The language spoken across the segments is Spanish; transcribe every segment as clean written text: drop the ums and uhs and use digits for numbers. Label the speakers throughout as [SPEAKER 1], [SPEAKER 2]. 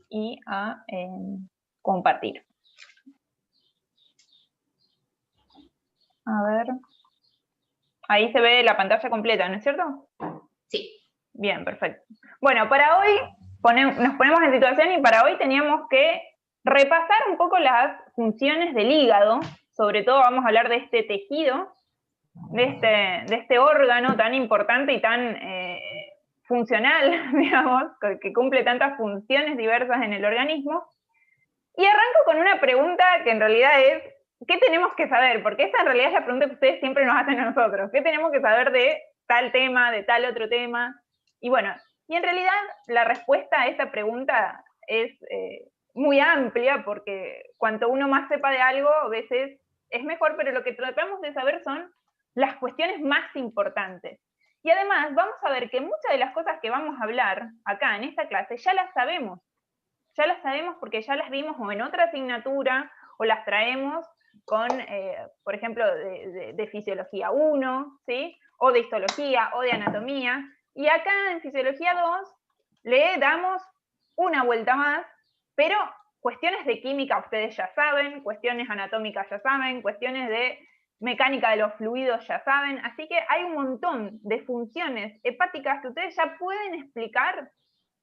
[SPEAKER 1] y a compartir. A ver. Ahí se ve la pantalla completa, ¿no es cierto?
[SPEAKER 2] Sí.
[SPEAKER 1] Bien, perfecto. Bueno, para hoy nos ponemos en situación y para hoy teníamos que repasar un poco las funciones del hígado. Sobre todo vamos a hablar de este tejido, de este órgano tan importante y tan funcional, digamos, que cumple tantas funciones diversas en el organismo. Y arranco con una pregunta que en realidad es, ¿qué tenemos que saber? Porque esa en realidad es la pregunta que ustedes siempre nos hacen a nosotros. ¿Qué tenemos que saber de tal tema, de tal otro tema? Y bueno, y en realidad la respuesta a esta pregunta es muy amplia, porque cuanto uno más sepa de algo, a veces es mejor, pero lo que tratamos de saber son las cuestiones más importantes. Y además vamos a ver que muchas de las cosas que vamos a hablar acá en esta clase ya las sabemos porque ya las vimos o en otra asignatura o las traemos con, por ejemplo, de Fisiología 1, ¿sí? O de Histología o de Anatomía. Y acá en Fisiología 2 le damos una vuelta más, pero cuestiones de química ustedes ya saben, cuestiones anatómicas ya saben, cuestiones de mecánica de los fluidos ya saben, así que hay un montón de funciones hepáticas que ustedes ya pueden explicar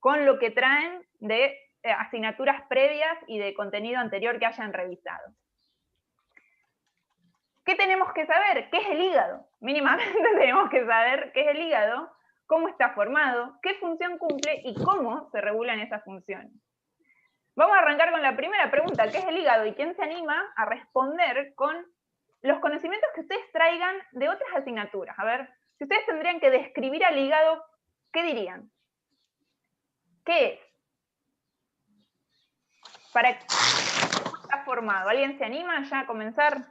[SPEAKER 1] con lo que traen de asignaturas previas y de contenido anterior que hayan revisado. ¿Qué tenemos que saber? ¿Qué es el hígado? Mínimamente tenemos que saber qué es el hígado, cómo está formado, qué función cumple y cómo se regulan esas funciones. Vamos a arrancar con la primera pregunta, ¿qué es el hígado? ¿Y quién se anima a responder con los conocimientos que ustedes traigan de otras asignaturas? A ver, si ustedes tendrían que describir al hígado, ¿qué dirían? ¿Qué es? ¿Para qué está formado? ¿Alguien se anima ya a comenzar?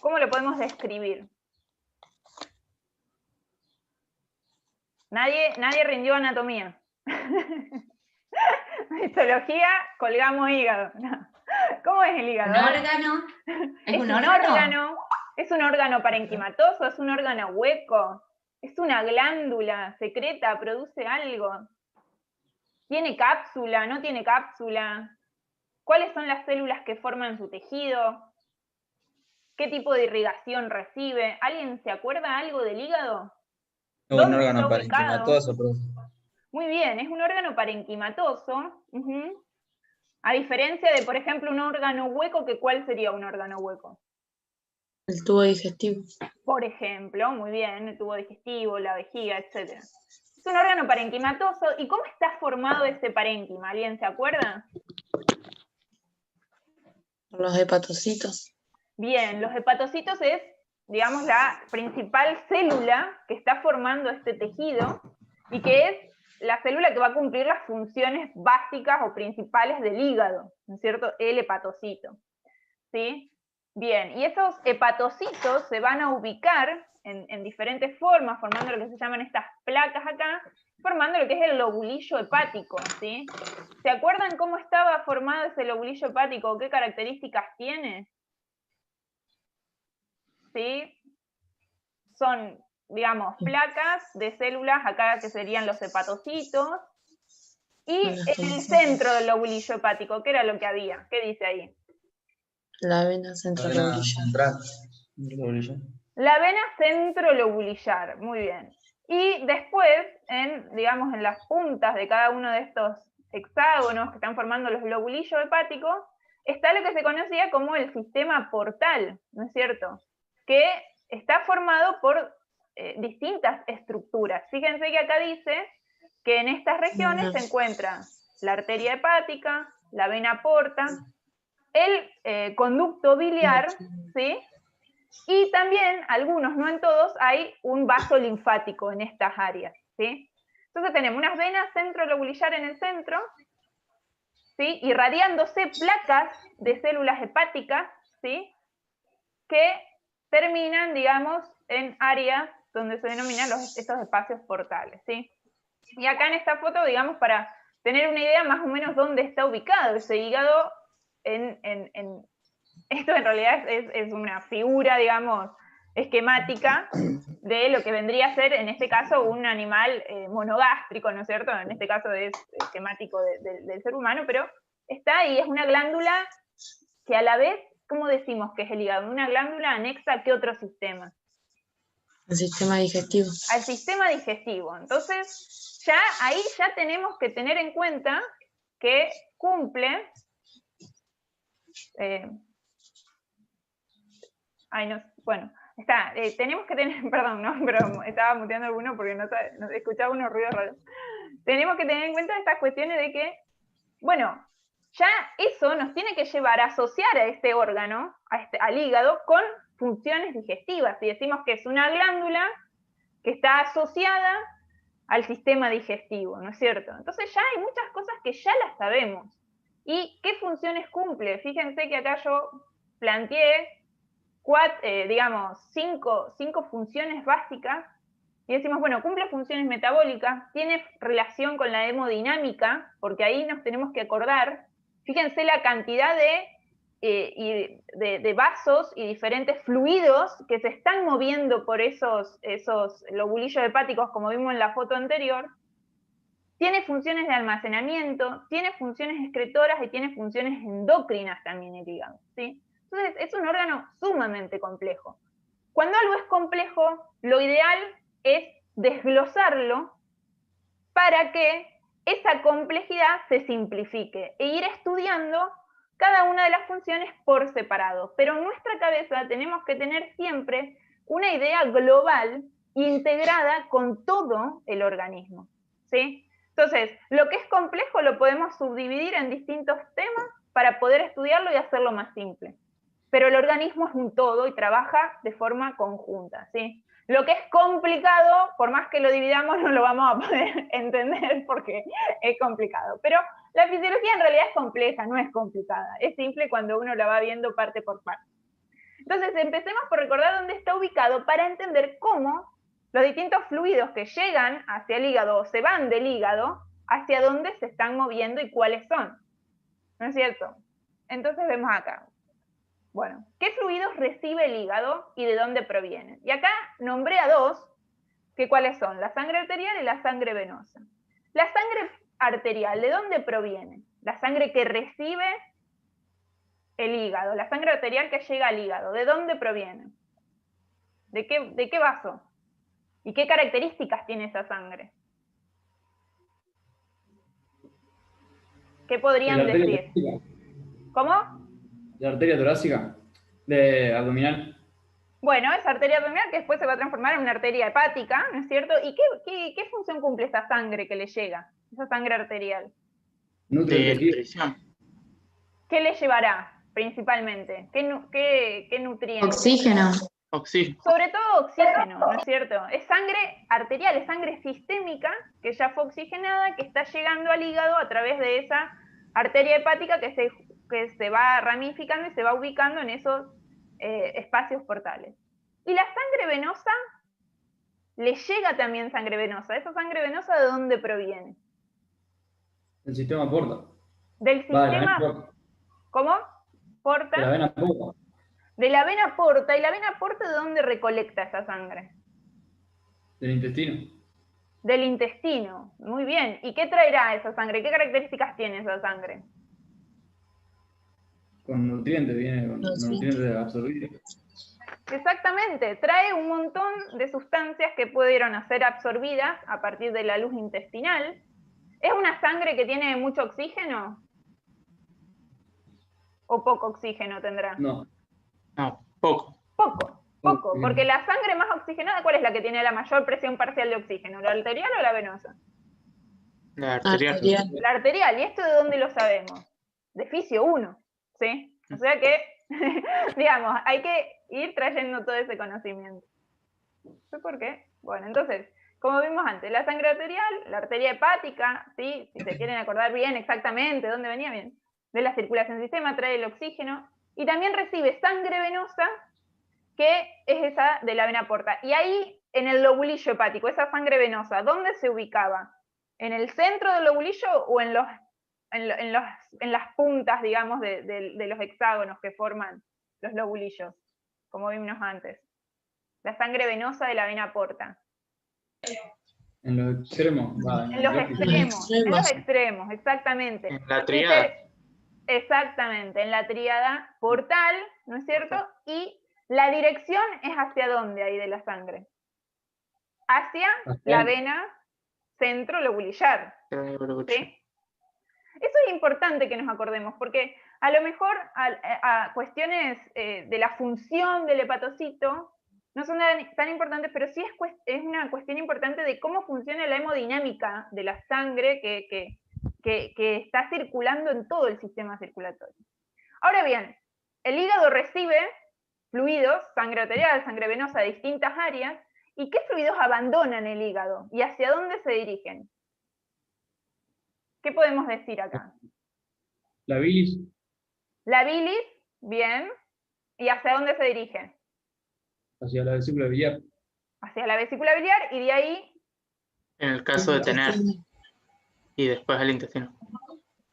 [SPEAKER 1] ¿Cómo lo podemos describir? Nadie rindió anatomía. Histología, colgamos hígado. ¿Cómo es el hígado?
[SPEAKER 2] ¿Un órgano?
[SPEAKER 1] ¿Es un órgano? ¿Es un órgano parenquimatoso? ¿Es un órgano hueco? ¿Es una glándula secreta? ¿Produce algo? ¿Tiene cápsula? ¿No tiene cápsula? ¿Cuáles son las células que forman su tejido? ¿Qué tipo de irrigación recibe? ¿Alguien se acuerda algo del hígado?
[SPEAKER 3] Un órgano parenquimatoso, profe.
[SPEAKER 1] Muy bien, es un órgano parenquimatoso. A diferencia de, por ejemplo, un órgano hueco, que ¿cuál sería un órgano hueco?
[SPEAKER 4] El tubo digestivo.
[SPEAKER 1] Por ejemplo, muy bien, el tubo digestivo, la vejiga, etc. Es un órgano parenquimatoso. ¿Y cómo está formado ese parénquima? ¿Alguien se acuerda?
[SPEAKER 4] Los hepatocitos.
[SPEAKER 1] Bien, los hepatocitos es, digamos, la principal célula que está formando este tejido y que es la célula que va a cumplir las funciones básicas o principales del hígado, ¿no es cierto? El hepatocito, ¿sí? Bien, y esos hepatocitos se van a ubicar en diferentes formas, formando lo que se llaman estas placas acá, formando lo que es el lobulillo hepático, ¿sí? ¿Se acuerdan cómo estaba formado ese lobulillo hepático? ¿Qué características tiene? ¿Sí? Son, digamos, placas de células, acá que serían los hepatocitos, y en el centro del lobulillo hepático, ¿qué era lo que había? ¿Qué dice ahí?
[SPEAKER 4] La vena centrolobulillar.
[SPEAKER 1] La vena centrolobulillar, muy bien. Y después, digamos, en las puntas de cada uno de estos hexágonos que están formando los lobulillos hepáticos, está lo que se conocía como el sistema portal, ¿no es cierto? Que está formado por distintas estructuras. Fíjense que acá dice que en estas regiones se encuentra la arteria hepática, la vena porta, el conducto biliar, ¿sí? Y también, algunos, no en todos, hay un vaso linfático en estas áreas, ¿sí? Entonces tenemos unas venas centrolobulillar en el centro, ¿sí? Irradiándose placas de células hepáticas, ¿sí? Que terminan, digamos, en áreas donde se denominan estos espacios portales, ¿sí? Y acá en esta foto, digamos, para tener una idea más o menos dónde está ubicado ese hígado esto en realidad es una figura, digamos, esquemática de lo que vendría a ser, en este caso, un animal monogástrico, ¿no es cierto? En este caso es esquemático del ser humano, pero está ahí, es una glándula que a la vez, ¿cómo decimos que es el hígado? Una glándula anexa a ¿qué otro sistema?
[SPEAKER 4] El sistema digestivo.
[SPEAKER 1] Al sistema digestivo. Entonces, ahí ya tenemos que tener en cuenta que cumple... bueno, tenemos que tener, perdón, ¿no? Pero estaba muteando alguno porque no escuchaba unos ruidos raros. Tenemos que tener en cuenta estas cuestiones de que, bueno, ya eso nos tiene que llevar a asociar a este órgano, al hígado, con funciones digestivas. Si decimos que es una glándula que está asociada al sistema digestivo, ¿no es cierto? Entonces ya hay muchas cosas que ya las sabemos. ¿Y qué funciones cumple? Fíjense que acá yo planteé cinco funciones básicas, y decimos, bueno, cumple funciones metabólicas, tiene relación con la hemodinámica, porque ahí nos tenemos que acordar, fíjense la cantidad de vasos y diferentes fluidos que se están moviendo por esos lobulillos hepáticos, como vimos en la foto anterior. Tiene funciones de almacenamiento, tiene funciones excretoras y tiene funciones endocrinas también el hígado, ¿sí? Entonces, es un órgano sumamente complejo. Cuando algo es complejo, lo ideal es desglosarlo para que esa complejidad se simplifique e ir estudiando cada una de las funciones por separado. Pero en nuestra cabeza tenemos que tener siempre una idea global integrada con todo el organismo, ¿sí? Entonces, lo que es complejo lo podemos subdividir en distintos temas para poder estudiarlo y hacerlo más simple. Pero el organismo es un todo y trabaja de forma conjunta, ¿sí? Lo que es complicado, por más que lo dividamos, no lo vamos a poder entender porque es complicado. Pero la fisiología en realidad es compleja, no es complicada. Es simple cuando uno la va viendo parte por parte. Entonces, empecemos por recordar dónde está ubicado para entender cómo los distintos fluidos que llegan hacia el hígado o se van del hígado, hacia dónde se están moviendo y cuáles son. ¿No es cierto? Entonces vemos acá. Bueno, ¿qué fluidos recibe el hígado y de dónde provienen? Y acá nombré a dos, que cuáles son, la sangre arterial y la sangre venosa. La sangre arterial, ¿de dónde proviene? La sangre que recibe el hígado, la sangre arterial que llega al hígado, ¿de dónde proviene? ¿De qué vaso? ¿Y qué características tiene esa sangre? ¿Qué podrían decir? ¿Cómo?
[SPEAKER 3] La arteria torácica, de abdominal.
[SPEAKER 1] Bueno, esa arteria abdominal que después se va a transformar en una arteria hepática, ¿no es cierto? ¿Y qué función cumple esa sangre que le llega? Esa sangre arterial.
[SPEAKER 3] Nutrición.
[SPEAKER 1] ¿Qué le llevará principalmente? ¿Qué nutrientes?
[SPEAKER 4] Oxígeno.
[SPEAKER 3] Oxígeno.
[SPEAKER 1] Sobre todo oxígeno, ¿no es cierto? Es sangre arterial, es sangre sistémica que ya fue oxigenada, que está llegando al hígado a través de esa arteria hepática que se va ramificando y se va ubicando en esos espacios portales. Y la sangre venosa, le llega también sangre venosa. ¿Esa sangre venosa de dónde proviene?
[SPEAKER 3] El sistema porta.
[SPEAKER 1] Del sistema... ¿Cómo? ¿Porta?
[SPEAKER 3] De la vena porta.
[SPEAKER 1] De la vena porta. ¿Y la vena porta de dónde recolecta esa sangre?
[SPEAKER 3] Del intestino.
[SPEAKER 1] Del intestino. Muy bien. ¿Y qué traerá esa sangre? ¿Qué características tiene esa sangre?
[SPEAKER 3] Con nutrientes, viene con nutrientes absorbidos.
[SPEAKER 1] Exactamente. Trae un montón de sustancias que pudieron ser absorbidas a partir de la luz intestinal. ¿Es una sangre que tiene mucho oxígeno? ¿O poco oxígeno tendrá?
[SPEAKER 3] No,
[SPEAKER 1] Poco, porque la sangre más oxigenada, ¿cuál es la que tiene la mayor presión parcial de oxígeno? ¿La arterial o la venosa?
[SPEAKER 3] La arterial.
[SPEAKER 1] La arterial, ¿y esto de dónde lo sabemos? De Fisio 1, ¿sí? O sea que, digamos, hay que ir trayendo todo ese conocimiento. ¿Por qué? Bueno, entonces, como vimos antes, la sangre arterial, la arteria hepática, ¿sí? Si se quieren acordar bien exactamente de dónde venía, bien, de la circulación del sistema, trae el oxígeno, y también recibe sangre venosa, que es esa de la vena porta. Y ahí, en el lobulillo hepático, esa sangre venosa, ¿dónde se ubicaba? ¿En el centro del lobulillo o en las puntas, digamos, de los hexágonos que forman los lobulillos, como vimos antes? La sangre venosa de la vena porta.
[SPEAKER 3] En los extremos.
[SPEAKER 1] En los extremos, en los extremos, exactamente.
[SPEAKER 2] En la tríada.
[SPEAKER 1] Exactamente, en la tríada portal, ¿no es cierto? Y la dirección es hacia dónde ahí de la sangre. Hacia la vena centrolobulillar. ¿Sí? Eso es importante que nos acordemos, porque a lo mejor a cuestiones de la función del hepatocito no son tan importantes, pero sí es una cuestión importante de cómo funciona la hemodinámica de la sangre que está circulando en todo el sistema circulatorio. Ahora bien, el hígado recibe fluidos, sangre arterial, sangre venosa de distintas áreas, ¿y qué fluidos abandonan el hígado? ¿Y hacia dónde se dirigen? ¿Qué podemos decir acá?
[SPEAKER 3] La bilis.
[SPEAKER 1] La bilis, bien. ¿Y hacia dónde se dirige?
[SPEAKER 3] Hacia la vesícula biliar.
[SPEAKER 1] Hacia la vesícula biliar y de ahí...
[SPEAKER 2] En el caso de tener. Y después al intestino.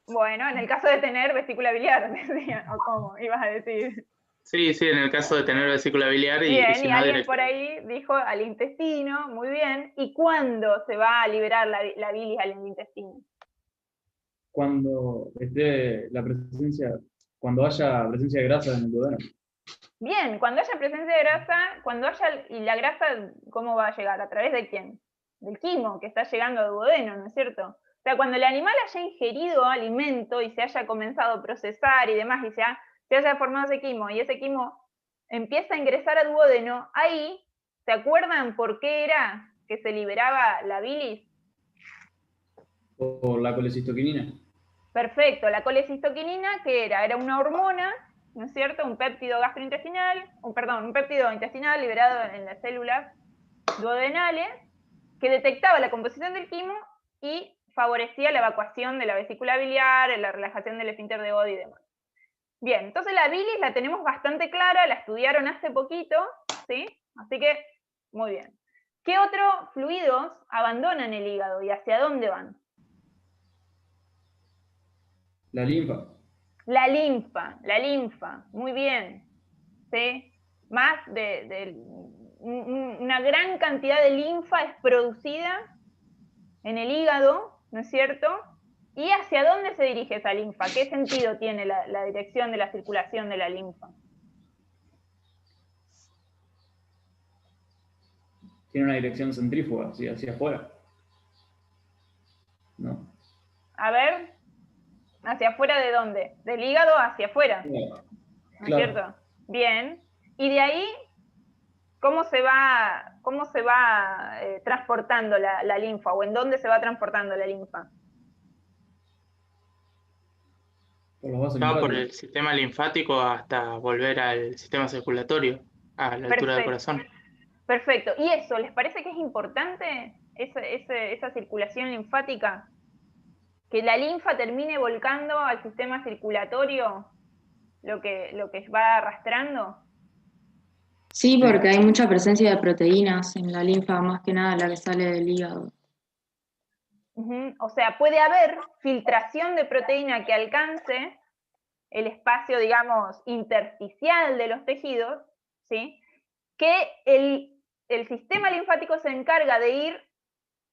[SPEAKER 1] Bueno, en el caso de tener vesícula biliar, decía, ¿o cómo ibas a decir?
[SPEAKER 2] Sí, en el caso de tener vesícula biliar y...
[SPEAKER 1] Bien,
[SPEAKER 2] si
[SPEAKER 1] y
[SPEAKER 2] no,
[SPEAKER 1] alguien
[SPEAKER 2] directo.
[SPEAKER 1] por ahí dijo al intestino, muy bien. ¿Y cuándo se va a liberar la bilis al intestino?
[SPEAKER 3] Cuando esté cuando haya presencia de grasa en el duodeno.
[SPEAKER 1] Bien, cuando haya presencia de grasa, y la grasa, ¿cómo va a llegar? ¿A través de quién? Del quimo, que está llegando al duodeno, ¿no es cierto? O sea, cuando el animal haya ingerido alimento y se haya comenzado a procesar y demás, y se haya formado ese quimo, y ese quimo empieza a ingresar al duodeno, ahí, ¿se acuerdan por qué era que se liberaba la bilis?
[SPEAKER 3] Por la colecistoquinina.
[SPEAKER 1] Perfecto, la colecistoquinina, ¿qué era? Era una hormona, ¿no es cierto? Un péptido gastrointestinal, un péptido intestinal liberado en las células duodenales, que detectaba la composición del quimo y favorecía la evacuación de la vesícula biliar, la relajación del esfínter de Oddi y demás. Bien, entonces la bilis la tenemos bastante clara, la estudiaron hace poquito, ¿sí? Así que, muy bien. ¿Qué otros fluidos abandonan el hígado y hacia dónde van?
[SPEAKER 3] La linfa.
[SPEAKER 1] La linfa, muy bien. ¿Sí? Más una gran cantidad de linfa es producida en el hígado, ¿no es cierto? ¿Y hacia dónde se dirige esa linfa? ¿Qué sentido tiene la dirección de la circulación de la linfa?
[SPEAKER 3] Tiene una dirección centrífuga, hacia afuera. ¿No?
[SPEAKER 1] A ver, ¿hacia afuera de dónde? Del hígado hacia afuera,
[SPEAKER 3] Claro.
[SPEAKER 1] ¿no es cierto? Bien. Y de ahí, ¿cómo se va transportando la linfa? ¿O en dónde se va transportando la linfa?
[SPEAKER 3] Por los vasos
[SPEAKER 2] Va por
[SPEAKER 3] linfáticos.
[SPEAKER 2] el sistema linfático hasta volver al sistema circulatorio, a la altura del corazón.
[SPEAKER 1] Perfecto. ¿Y eso, les parece que es importante, esa circulación linfática? Que la linfa termine volcando al sistema circulatorio lo que va arrastrando.
[SPEAKER 4] Sí, porque hay mucha presencia de proteínas en la linfa, más que nada la que sale del hígado.
[SPEAKER 1] O sea, puede haber filtración de proteína que alcance el espacio, digamos, intersticial de los tejidos, ¿sí? Que el sistema linfático se encarga de ir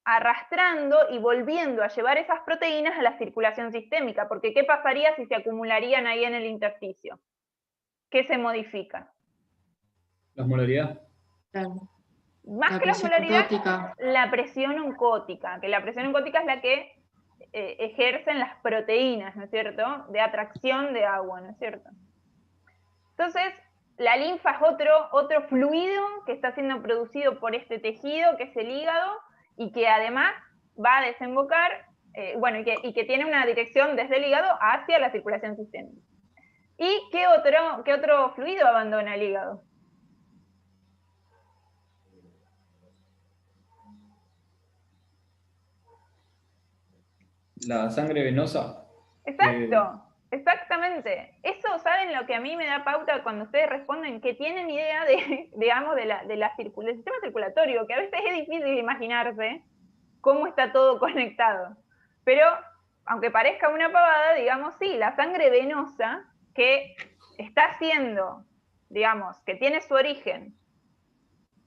[SPEAKER 1] arrastrando y volviendo a llevar esas proteínas a la circulación sistémica, porque ¿qué pasaría si se acumularían ahí en el intersticio? ¿Qué se modifica?
[SPEAKER 3] La osmolaridad.
[SPEAKER 4] Claro.
[SPEAKER 1] Más que la osmolaridad, la presión oncótica, que la presión oncótica es la que ejercen las proteínas, ¿no es cierto?, de atracción de agua, ¿no es cierto? Entonces, la linfa es otro fluido que está siendo producido por este tejido, que es el hígado, y que además va a desembocar, y que tiene una dirección desde el hígado hacia la circulación sistémica. ¿Y qué otro fluido abandona el hígado?
[SPEAKER 3] La sangre venosa.
[SPEAKER 1] Exacto, exactamente. Eso, ¿saben lo que a mí me da pauta cuando ustedes responden? Que tienen idea digamos, del sistema circulatorio, que a veces es difícil imaginarse cómo está todo conectado. Pero, aunque parezca una pavada, digamos, sí, la sangre venosa que está haciendo, digamos, que tiene su origen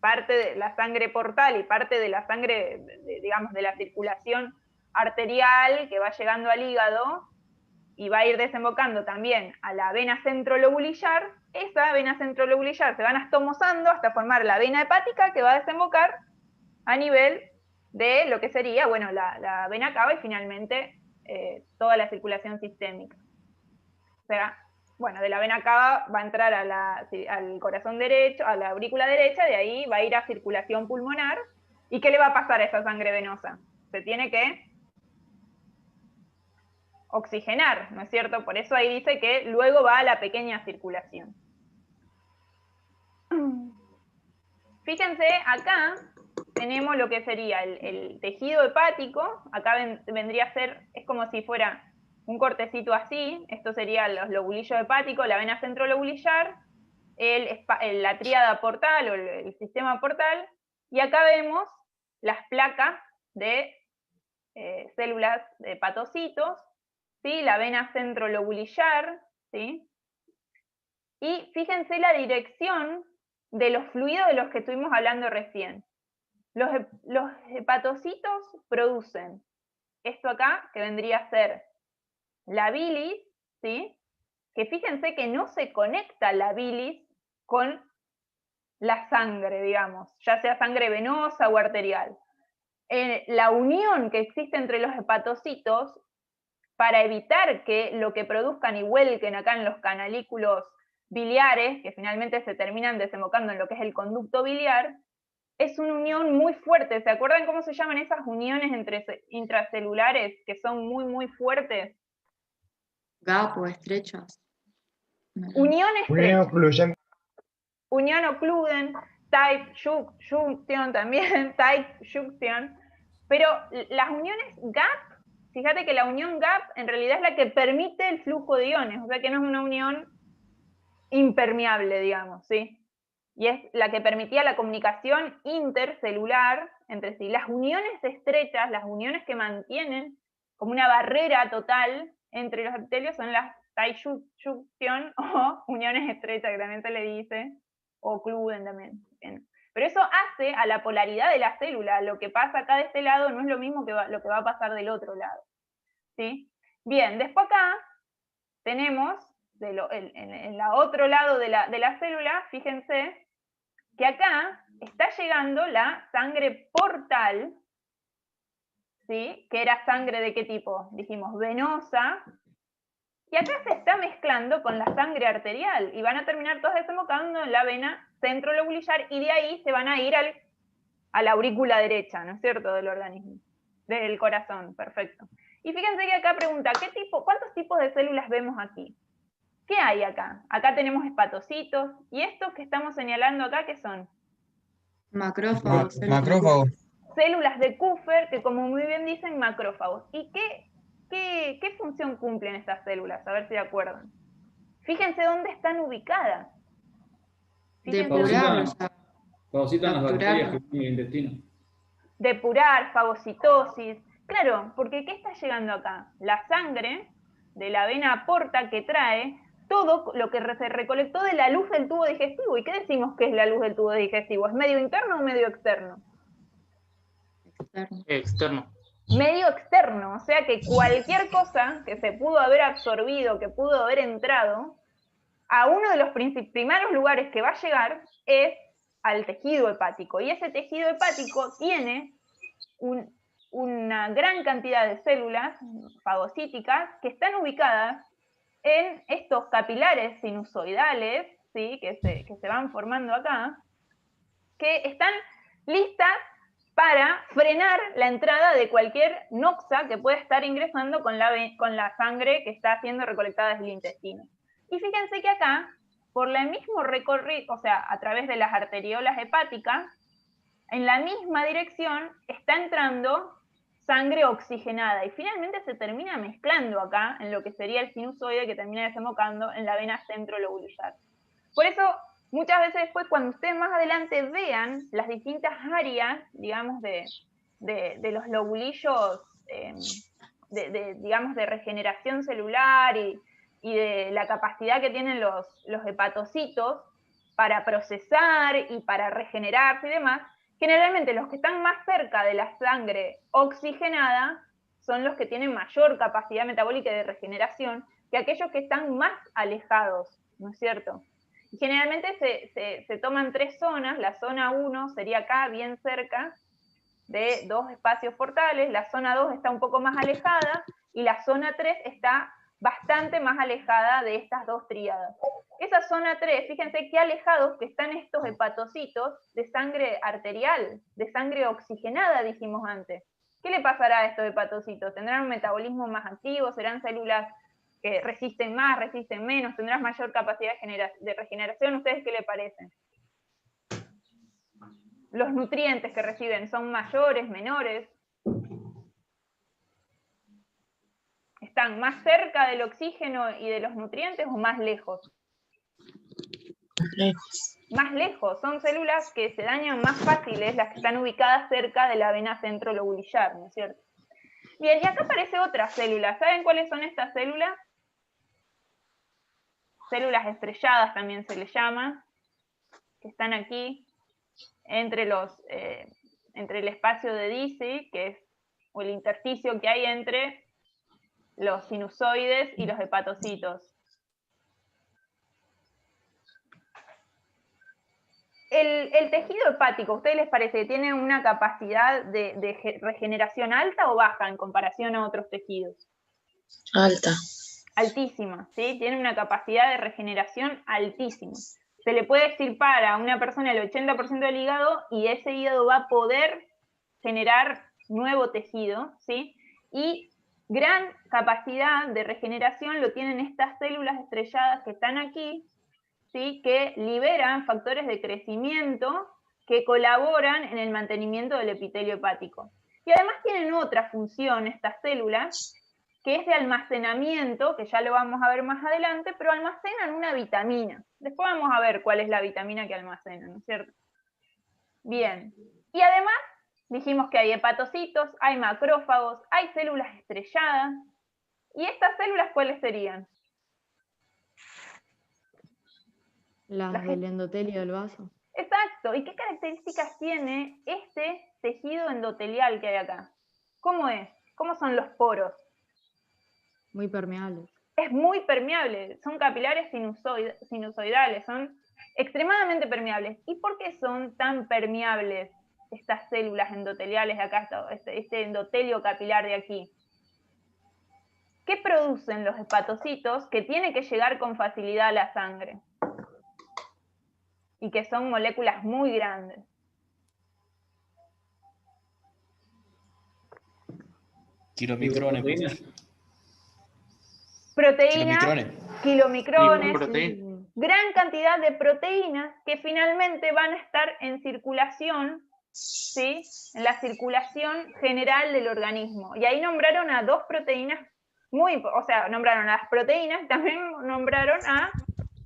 [SPEAKER 1] parte de la sangre portal y parte de la sangre, digamos, de la circulación arterial que va llegando al hígado y va a ir desembocando también a la vena centrolobulillar, esa vena centrolobulillar se va anastomosando hasta formar la vena hepática que va a desembocar a nivel de lo que sería, bueno, la vena cava y finalmente toda la circulación sistémica. O sea, bueno, de la vena cava va a entrar al corazón derecho, a la aurícula derecha, de ahí va a ir a circulación pulmonar. ¿Y qué le va a pasar a esa sangre venosa? Se tiene que oxigenar, ¿no es cierto? Por eso ahí dice que luego va a la pequeña circulación. Fíjense, acá tenemos lo que sería el tejido hepático, acá vendría a ser, es como si fuera un cortecito así, esto sería los lobulillos hepáticos, la vena centrolobulillar, la tríada portal o el sistema portal, y acá vemos las placas de células de hepatocitos, ¿sí? La vena centrolobulillar, ¿sí? Y fíjense la dirección de los fluidos de los que estuvimos hablando recién. Los hepatocitos producen esto acá, que vendría a ser la bilis, ¿sí? Que fíjense que no se conecta la bilis con la sangre, digamos, ya sea sangre venosa o arterial. La unión que existe entre los hepatocitos, para evitar que lo que produzcan y vuelquen acá en los canalículos biliares, que finalmente se terminan desembocando en lo que es el conducto biliar, es una unión muy fuerte. ¿Se acuerdan cómo se llaman esas uniones intracelulares que son muy, muy fuertes?
[SPEAKER 4] Gap o estrechas.
[SPEAKER 1] Unión estrecha.
[SPEAKER 5] Unión ocluyente.
[SPEAKER 1] Unión ocluden, tight junction también, tight junction. Pero las uniones gap, fíjate que la unión gap en realidad es la que permite el flujo de iones, o sea que no es una unión impermeable, digamos, ¿sí? Y es la que permitía la comunicación intercelular entre sí. Las uniones estrechas, las uniones que mantienen como una barrera total entre los epitelios son las tight junction o uniones estrechas, que también se le dice, o Cluden también. Bien. Pero eso hace a la polaridad de la célula. Lo que pasa acá de este lado no es lo mismo que lo que va a pasar del otro lado. ¿Sí? Bien, después acá tenemos, en la otro lado de la célula, fíjense, que acá está llegando la sangre portal, ¿sí? Que era sangre de qué tipo? Dijimos, venosa, y acá se está mezclando con la sangre arterial, y van a terminar todos desembocando en la vena centrolobulillar, y de ahí se van a ir a la aurícula derecha, ¿no es cierto?, del organismo, del corazón, perfecto. Y fíjense que acá pregunta, ¿cuántos tipos de células vemos aquí? ¿Qué hay acá? Acá tenemos hepatocitos, y estos que estamos señalando acá, ¿qué son?
[SPEAKER 4] Macrófagos.
[SPEAKER 5] Macrófago.
[SPEAKER 1] Células de Kupffer, que como muy bien dicen, macrófagos. ¿Y qué función cumplen estas células? A ver si de acuerdan. Fíjense dónde están ubicadas.
[SPEAKER 4] Depurar,
[SPEAKER 3] Fagocitan las bacterias que
[SPEAKER 4] Capturarlo.
[SPEAKER 3] tienen el intestino.
[SPEAKER 1] Depurar, fagocitosis. Claro, porque ¿qué está llegando acá? La sangre de la vena porta que trae todo lo que se recolectó de la luz del tubo digestivo. ¿Y qué decimos que es la luz del tubo digestivo? ¿Es medio interno o medio externo?
[SPEAKER 4] Externo.
[SPEAKER 2] Externo.
[SPEAKER 1] Medio externo, o sea que cualquier cosa que se pudo haber absorbido, que pudo haber entrado, a uno de los primeros lugares que va a llegar es al tejido hepático. Y ese tejido hepático tiene una gran cantidad de células fagocíticas que están ubicadas en estos capilares sinusoidales, ¿sí? que se van formando acá, que están listas para frenar la entrada de cualquier noxa que pueda estar ingresando con la sangre que está siendo recolectada desde el intestino. Y fíjense que acá, por el mismo recorrido, o sea, a través de las arteriolas hepáticas, en la misma dirección está entrando sangre oxigenada y finalmente se termina mezclando acá en lo que sería el sinusoide que termina desembocando en la vena centrolobulillar. Por eso, muchas veces después, cuando ustedes más adelante vean las distintas áreas, digamos, de los lobulillos, digamos, de regeneración celular y de la capacidad que tienen los hepatocitos, para procesar y para regenerarse y demás, generalmente los que están más cerca de la sangre oxigenada son los que tienen mayor capacidad metabólica de regeneración que aquellos que están más alejados, ¿no es cierto? Y generalmente se toman 3 zonas. La zona 1 sería acá, bien cerca de 2 espacios portales, la zona 2 está un poco más alejada, y la zona 3 está bastante más alejada de estas 2 tríadas. Esa zona 3, fíjense qué alejados que están estos hepatocitos de sangre arterial, de sangre oxigenada, dijimos antes. ¿Qué le pasará a estos hepatocitos? ¿Tendrán un metabolismo más activo? ¿Serán células que resisten más, resisten menos? ¿Tendrán mayor capacidad de regeneración? ¿Ustedes qué le parecen? ¿Los nutrientes que reciben son mayores, menores? ¿Están más cerca del oxígeno y de los nutrientes o más lejos?
[SPEAKER 5] Lejos.
[SPEAKER 1] Más lejos, son células que se dañan más fáciles, las que están ubicadas cerca de la vena centrolobulillar, ¿no es cierto? Bien, y acá aparece otra célula. ¿Saben cuáles son estas células? Células estrelladas también se les llama, que están aquí entre el espacio de Dicey, que es o el intersticio que hay entre los sinusoides y los hepatocitos. El tejido hepático, ¿a ustedes les parece que tiene una capacidad de regeneración alta o baja en comparación a otros tejidos?
[SPEAKER 5] Alta.
[SPEAKER 1] Altísima, ¿sí? Tiene una capacidad de regeneración altísima. Se le puede extirpar a una persona el 80% del hígado y ese hígado va a poder generar nuevo tejido, ¿sí? Y gran capacidad de regeneración lo tienen estas células estrelladas que están aquí, ¿sí? Que liberan factores de crecimiento que colaboran en el mantenimiento del epitelio hepático. Y además tienen otra función estas células, que es de almacenamiento, que ya lo vamos a ver más adelante, pero almacenan una vitamina. Después vamos a ver cuál es la vitamina que almacenan, ¿no es cierto? Bien, y además dijimos que hay hepatocitos, hay macrófagos, hay células estrelladas, ¿y estas células cuáles serían?
[SPEAKER 6] Las del endotelio del vaso.
[SPEAKER 1] Exacto, ¿y qué características tiene este tejido endotelial que hay acá? ¿Cómo es? ¿Cómo son los poros?
[SPEAKER 6] Muy permeables.
[SPEAKER 1] Es muy permeable, son capilares sinusoidales, son extremadamente permeables. ¿Y por qué son tan permeables estas células endoteliales de acá, este endotelio capilar de aquí? ¿Qué producen los hepatocitos que tiene que llegar con facilidad a la sangre? Y que son moléculas muy grandes.
[SPEAKER 7] Kilomicrones.
[SPEAKER 1] Proteínas, kilomicrones,
[SPEAKER 2] Proteína.
[SPEAKER 1] gran cantidad de proteínas que finalmente van a estar en circulación, ¿sí? En la circulación general del organismo. Y ahí nombraron a 2 proteínas o sea, nombraron a las proteínas y también nombraron a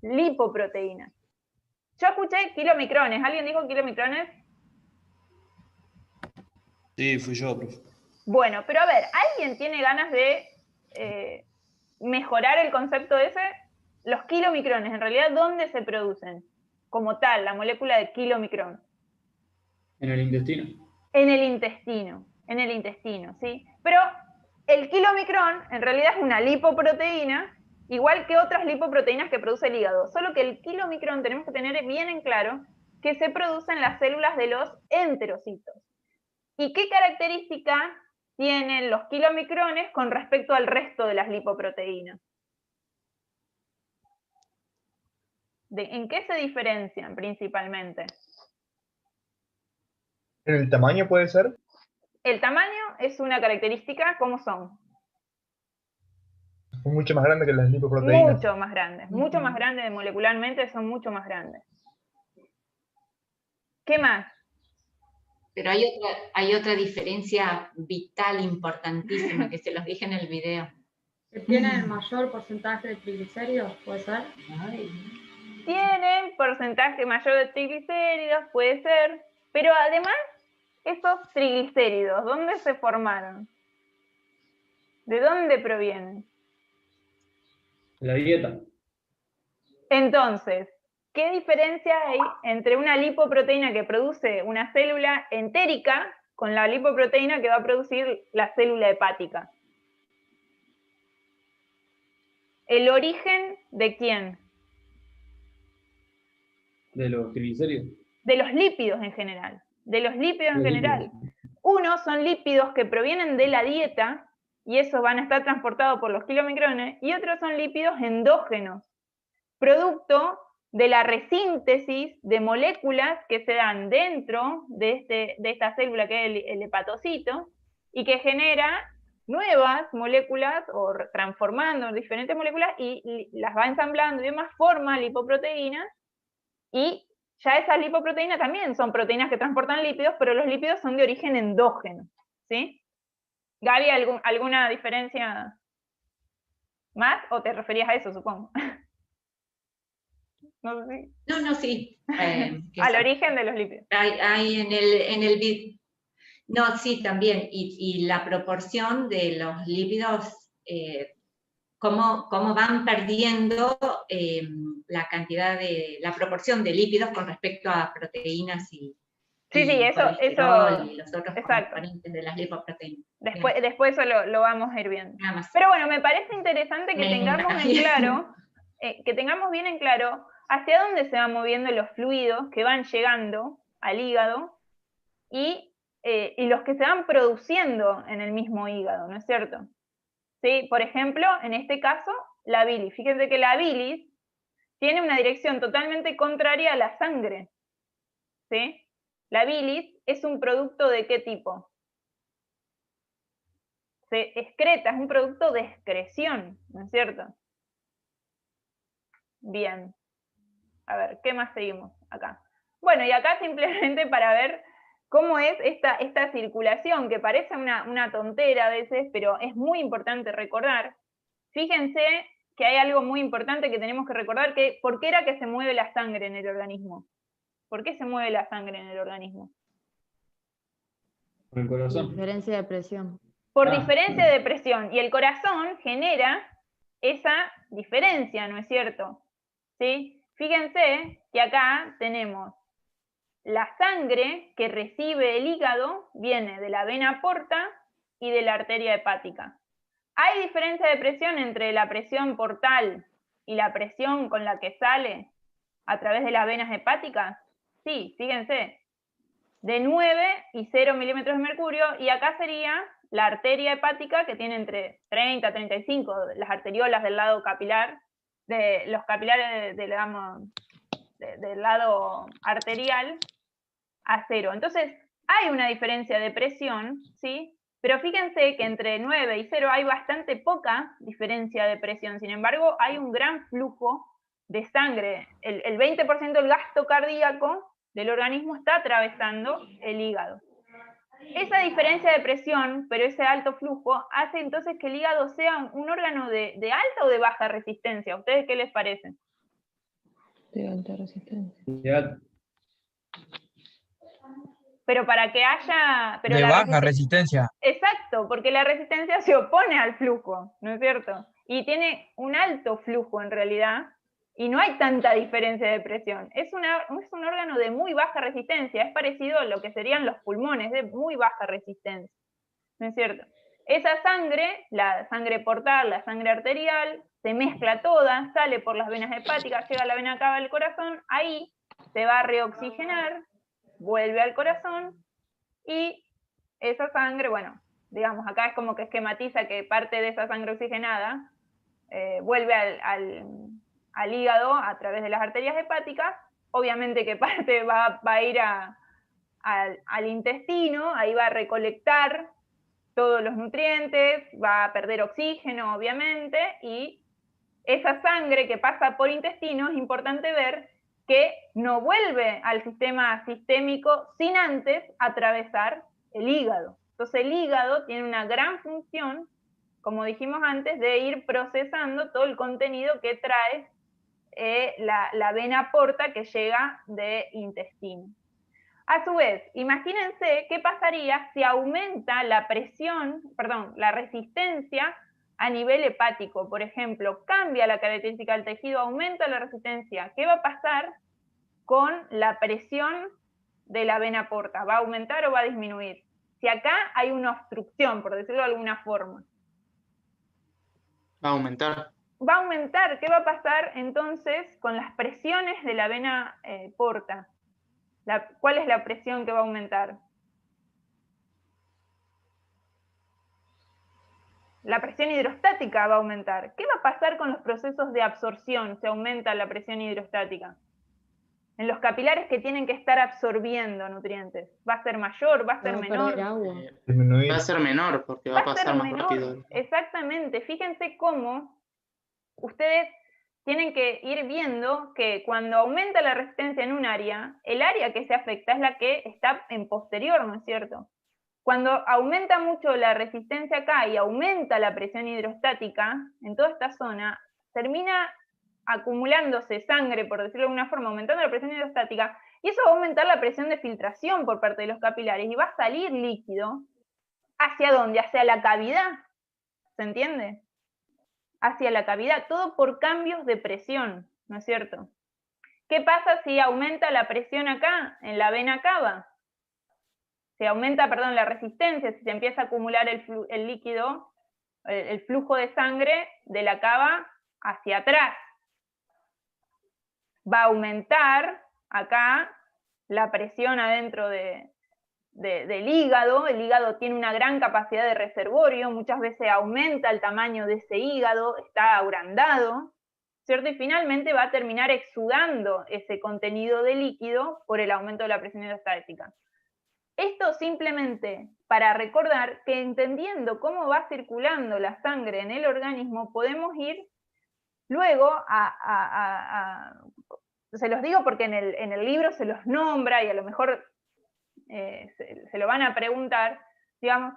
[SPEAKER 1] lipoproteínas. Yo escuché kilomicrones. ¿Alguien dijo kilomicrones?
[SPEAKER 7] Sí, fui yo, profe.
[SPEAKER 1] Bueno, pero a ver, ¿alguien tiene ganas de mejorar el concepto ese? Los kilomicrones, en realidad, ¿dónde se producen? Como tal, la molécula de kilomicrón.
[SPEAKER 3] En el intestino.
[SPEAKER 1] En el intestino, ¿sí? Pero el kilomicrón, en realidad, es una lipoproteína, igual que otras lipoproteínas que produce el hígado. Solo que el kilomicrón tenemos que tener bien en claro que se produce en las células de los enterocitos. ¿Y qué característica tienen los kilomicrones con respecto al resto de las lipoproteínas? ¿En qué se diferencian principalmente?
[SPEAKER 8] ¿En el tamaño puede ser?
[SPEAKER 1] El tamaño es una característica, ¿cómo son?
[SPEAKER 8] Son mucho más grandes que las lipoproteínas.
[SPEAKER 1] Mucho más grandes molecularmente, son mucho más grandes. ¿Qué más?
[SPEAKER 9] Pero hay otra diferencia vital, importantísima, que se los dije en el video.
[SPEAKER 4] ¿Que tienen mayor porcentaje de triglicéridos, puede ser?
[SPEAKER 1] Tienen porcentaje mayor de triglicéridos, puede ser, pero además, esos triglicéridos, ¿dónde se formaron? ¿De dónde provienen?
[SPEAKER 3] La dieta.
[SPEAKER 1] Entonces, ¿qué diferencia hay entre una lipoproteína que produce una célula entérica con la lipoproteína que va a producir la célula hepática? ¿El origen de quién?
[SPEAKER 3] De los triglicéridos.
[SPEAKER 1] De los lípidos en general. De los lípidos en
[SPEAKER 3] Los
[SPEAKER 1] general.
[SPEAKER 3] lípidos.
[SPEAKER 1] Unos son lípidos que provienen de la dieta y esos van a estar transportados por los kilomicrones, y otros son lípidos endógenos, producto de la resíntesis de moléculas que se dan dentro de esta célula que es el hepatocito y que genera nuevas moléculas o transformando diferentes moléculas y las va ensamblando y demás, forma lipoproteínas, y ya esas lipoproteínas también son proteínas que transportan lípidos, pero los lípidos son de origen endógeno, ¿sí? Gaby, ¿alguna diferencia más? ¿O te referías a eso, supongo? No sé si.
[SPEAKER 9] No, sí.
[SPEAKER 1] Al origen de los lípidos.
[SPEAKER 9] Hay en el no, sí, también. Y la proporción de los lípidos, cómo van perdiendo la cantidad la proporción de lípidos con respecto a proteínas y colesterol y los otros componentes de las lipoproteínas.
[SPEAKER 1] Después eso lo vamos a ir viendo.
[SPEAKER 9] Nada más.
[SPEAKER 1] Pero bueno, me parece interesante que tengamos bien en claro hacia dónde se van moviendo los fluidos que van llegando al hígado y los que se van produciendo en el mismo hígado, ¿no es cierto? ¿Sí? Por ejemplo, en este caso, la bilis. Fíjense que la bilis tiene una dirección totalmente contraria a la sangre, ¿sí? La bilis es un producto ¿de qué tipo? Se excreta, es un producto de excreción, ¿no es cierto? Bien. A ver, ¿qué más seguimos acá? Bueno, y acá simplemente para ver cómo es esta circulación, que parece una tontera a veces, pero es muy importante recordar. Fíjense que hay algo muy importante que tenemos que recordar, que ¿por qué era que se mueve la sangre en el organismo? ¿Por qué se mueve la sangre en el organismo?
[SPEAKER 3] Por el corazón.
[SPEAKER 6] Diferencia de presión.
[SPEAKER 1] Por diferencia de presión. Y el corazón genera esa diferencia, ¿no es cierto? ¿Sí? Fíjense que acá tenemos la sangre que recibe el hígado, viene de la vena porta y de la arteria hepática. ¿Hay diferencia de presión entre la presión portal y la presión con la que sale a través de las venas hepáticas? Sí, fíjense, de 9 y 0 milímetros de mercurio, y acá sería la arteria hepática, que tiene entre 30 y 35, las arteriolas del lado capilar, de los capilares del lado arterial, a 0. Entonces, hay una diferencia de presión, ¿sí? Pero fíjense que entre 9 y 0 hay bastante poca diferencia de presión. Sin embargo, hay un gran flujo de sangre. El 20% del gasto cardíaco del organismo está atravesando el hígado. Esa diferencia de presión, pero ese alto flujo, hace entonces que el hígado sea un órgano de alta o de baja resistencia. ¿A ustedes qué les parece?
[SPEAKER 6] De alta resistencia.
[SPEAKER 3] De alta.
[SPEAKER 1] Pero para que haya... Pero
[SPEAKER 5] de baja resistencia.
[SPEAKER 1] Exacto, porque la resistencia se opone al flujo, ¿no es cierto? Y tiene un alto flujo en realidad, y no hay tanta diferencia de presión. Es un órgano de muy baja resistencia, es parecido a lo que serían los pulmones, de muy baja resistencia, ¿no es cierto? Esa sangre, la sangre portal, la sangre arterial, se mezcla toda, sale por las venas hepáticas, llega a la vena cava del corazón, ahí se va a reoxigenar, vuelve al corazón, y esa sangre, bueno, digamos, acá es como que esquematiza que parte de esa sangre oxigenada vuelve al hígado a través de las arterias hepáticas, obviamente que parte va a ir al intestino, ahí va a recolectar todos los nutrientes, va a perder oxígeno, obviamente, y esa sangre que pasa por intestino es importante ver que no vuelve al sistema sistémico sin antes atravesar el hígado. Entonces el hígado tiene una gran función, como dijimos antes, de ir procesando todo el contenido que trae la vena porta que llega de intestino. A su vez, imagínense qué pasaría si aumenta la resistencia a nivel hepático, por ejemplo, cambia la característica del tejido, aumenta la resistencia, ¿qué va a pasar con la presión de la vena porta? ¿Va a aumentar o va a disminuir? Si acá hay una obstrucción, por decirlo de alguna forma.
[SPEAKER 2] Va a aumentar.
[SPEAKER 1] Va a aumentar. ¿Qué va a pasar entonces con las presiones de la vena porta? ¿Cuál es la presión que va a aumentar? La presión hidrostática va a aumentar. ¿Qué va a pasar con los procesos de absorción si aumenta la presión hidrostática? En los capilares que tienen que estar absorbiendo nutrientes. ¿Va a ser mayor? ¿Va a ser menor?
[SPEAKER 6] Agua.
[SPEAKER 8] Disminuir.
[SPEAKER 2] Va a ser menor porque va a pasar más rápido.
[SPEAKER 1] Exactamente. Fíjense cómo ustedes tienen que ir viendo que cuando aumenta la resistencia en un área, el área que se afecta es la que está en posterior, ¿no es cierto? Cuando aumenta mucho la resistencia acá y aumenta la presión hidrostática en toda esta zona, termina acumulándose sangre, por decirlo de alguna forma, aumentando la presión hidrostática, y eso va a aumentar la presión de filtración por parte de los capilares, y va a salir líquido. ¿Hacia dónde? Hacia la cavidad. ¿Se entiende? Hacia la cavidad, todo por cambios de presión, ¿no es cierto? ¿Qué pasa si aumenta la presión acá, en la vena cava? Se aumenta, perdón, la resistencia, si se empieza a acumular el líquido, el flujo de sangre de la cava hacia atrás. Va a aumentar acá la presión adentro del hígado. El hígado tiene una gran capacidad de reservorio, muchas veces aumenta el tamaño de ese hígado, está agrandado, ¿cierto? Y finalmente va a terminar exudando ese contenido de líquido por el aumento de la presión hidrostática. Esto simplemente para recordar que entendiendo cómo va circulando la sangre en el organismo, podemos ir luego se los digo porque en el libro se los nombra y a lo mejor se lo van a preguntar, digamos,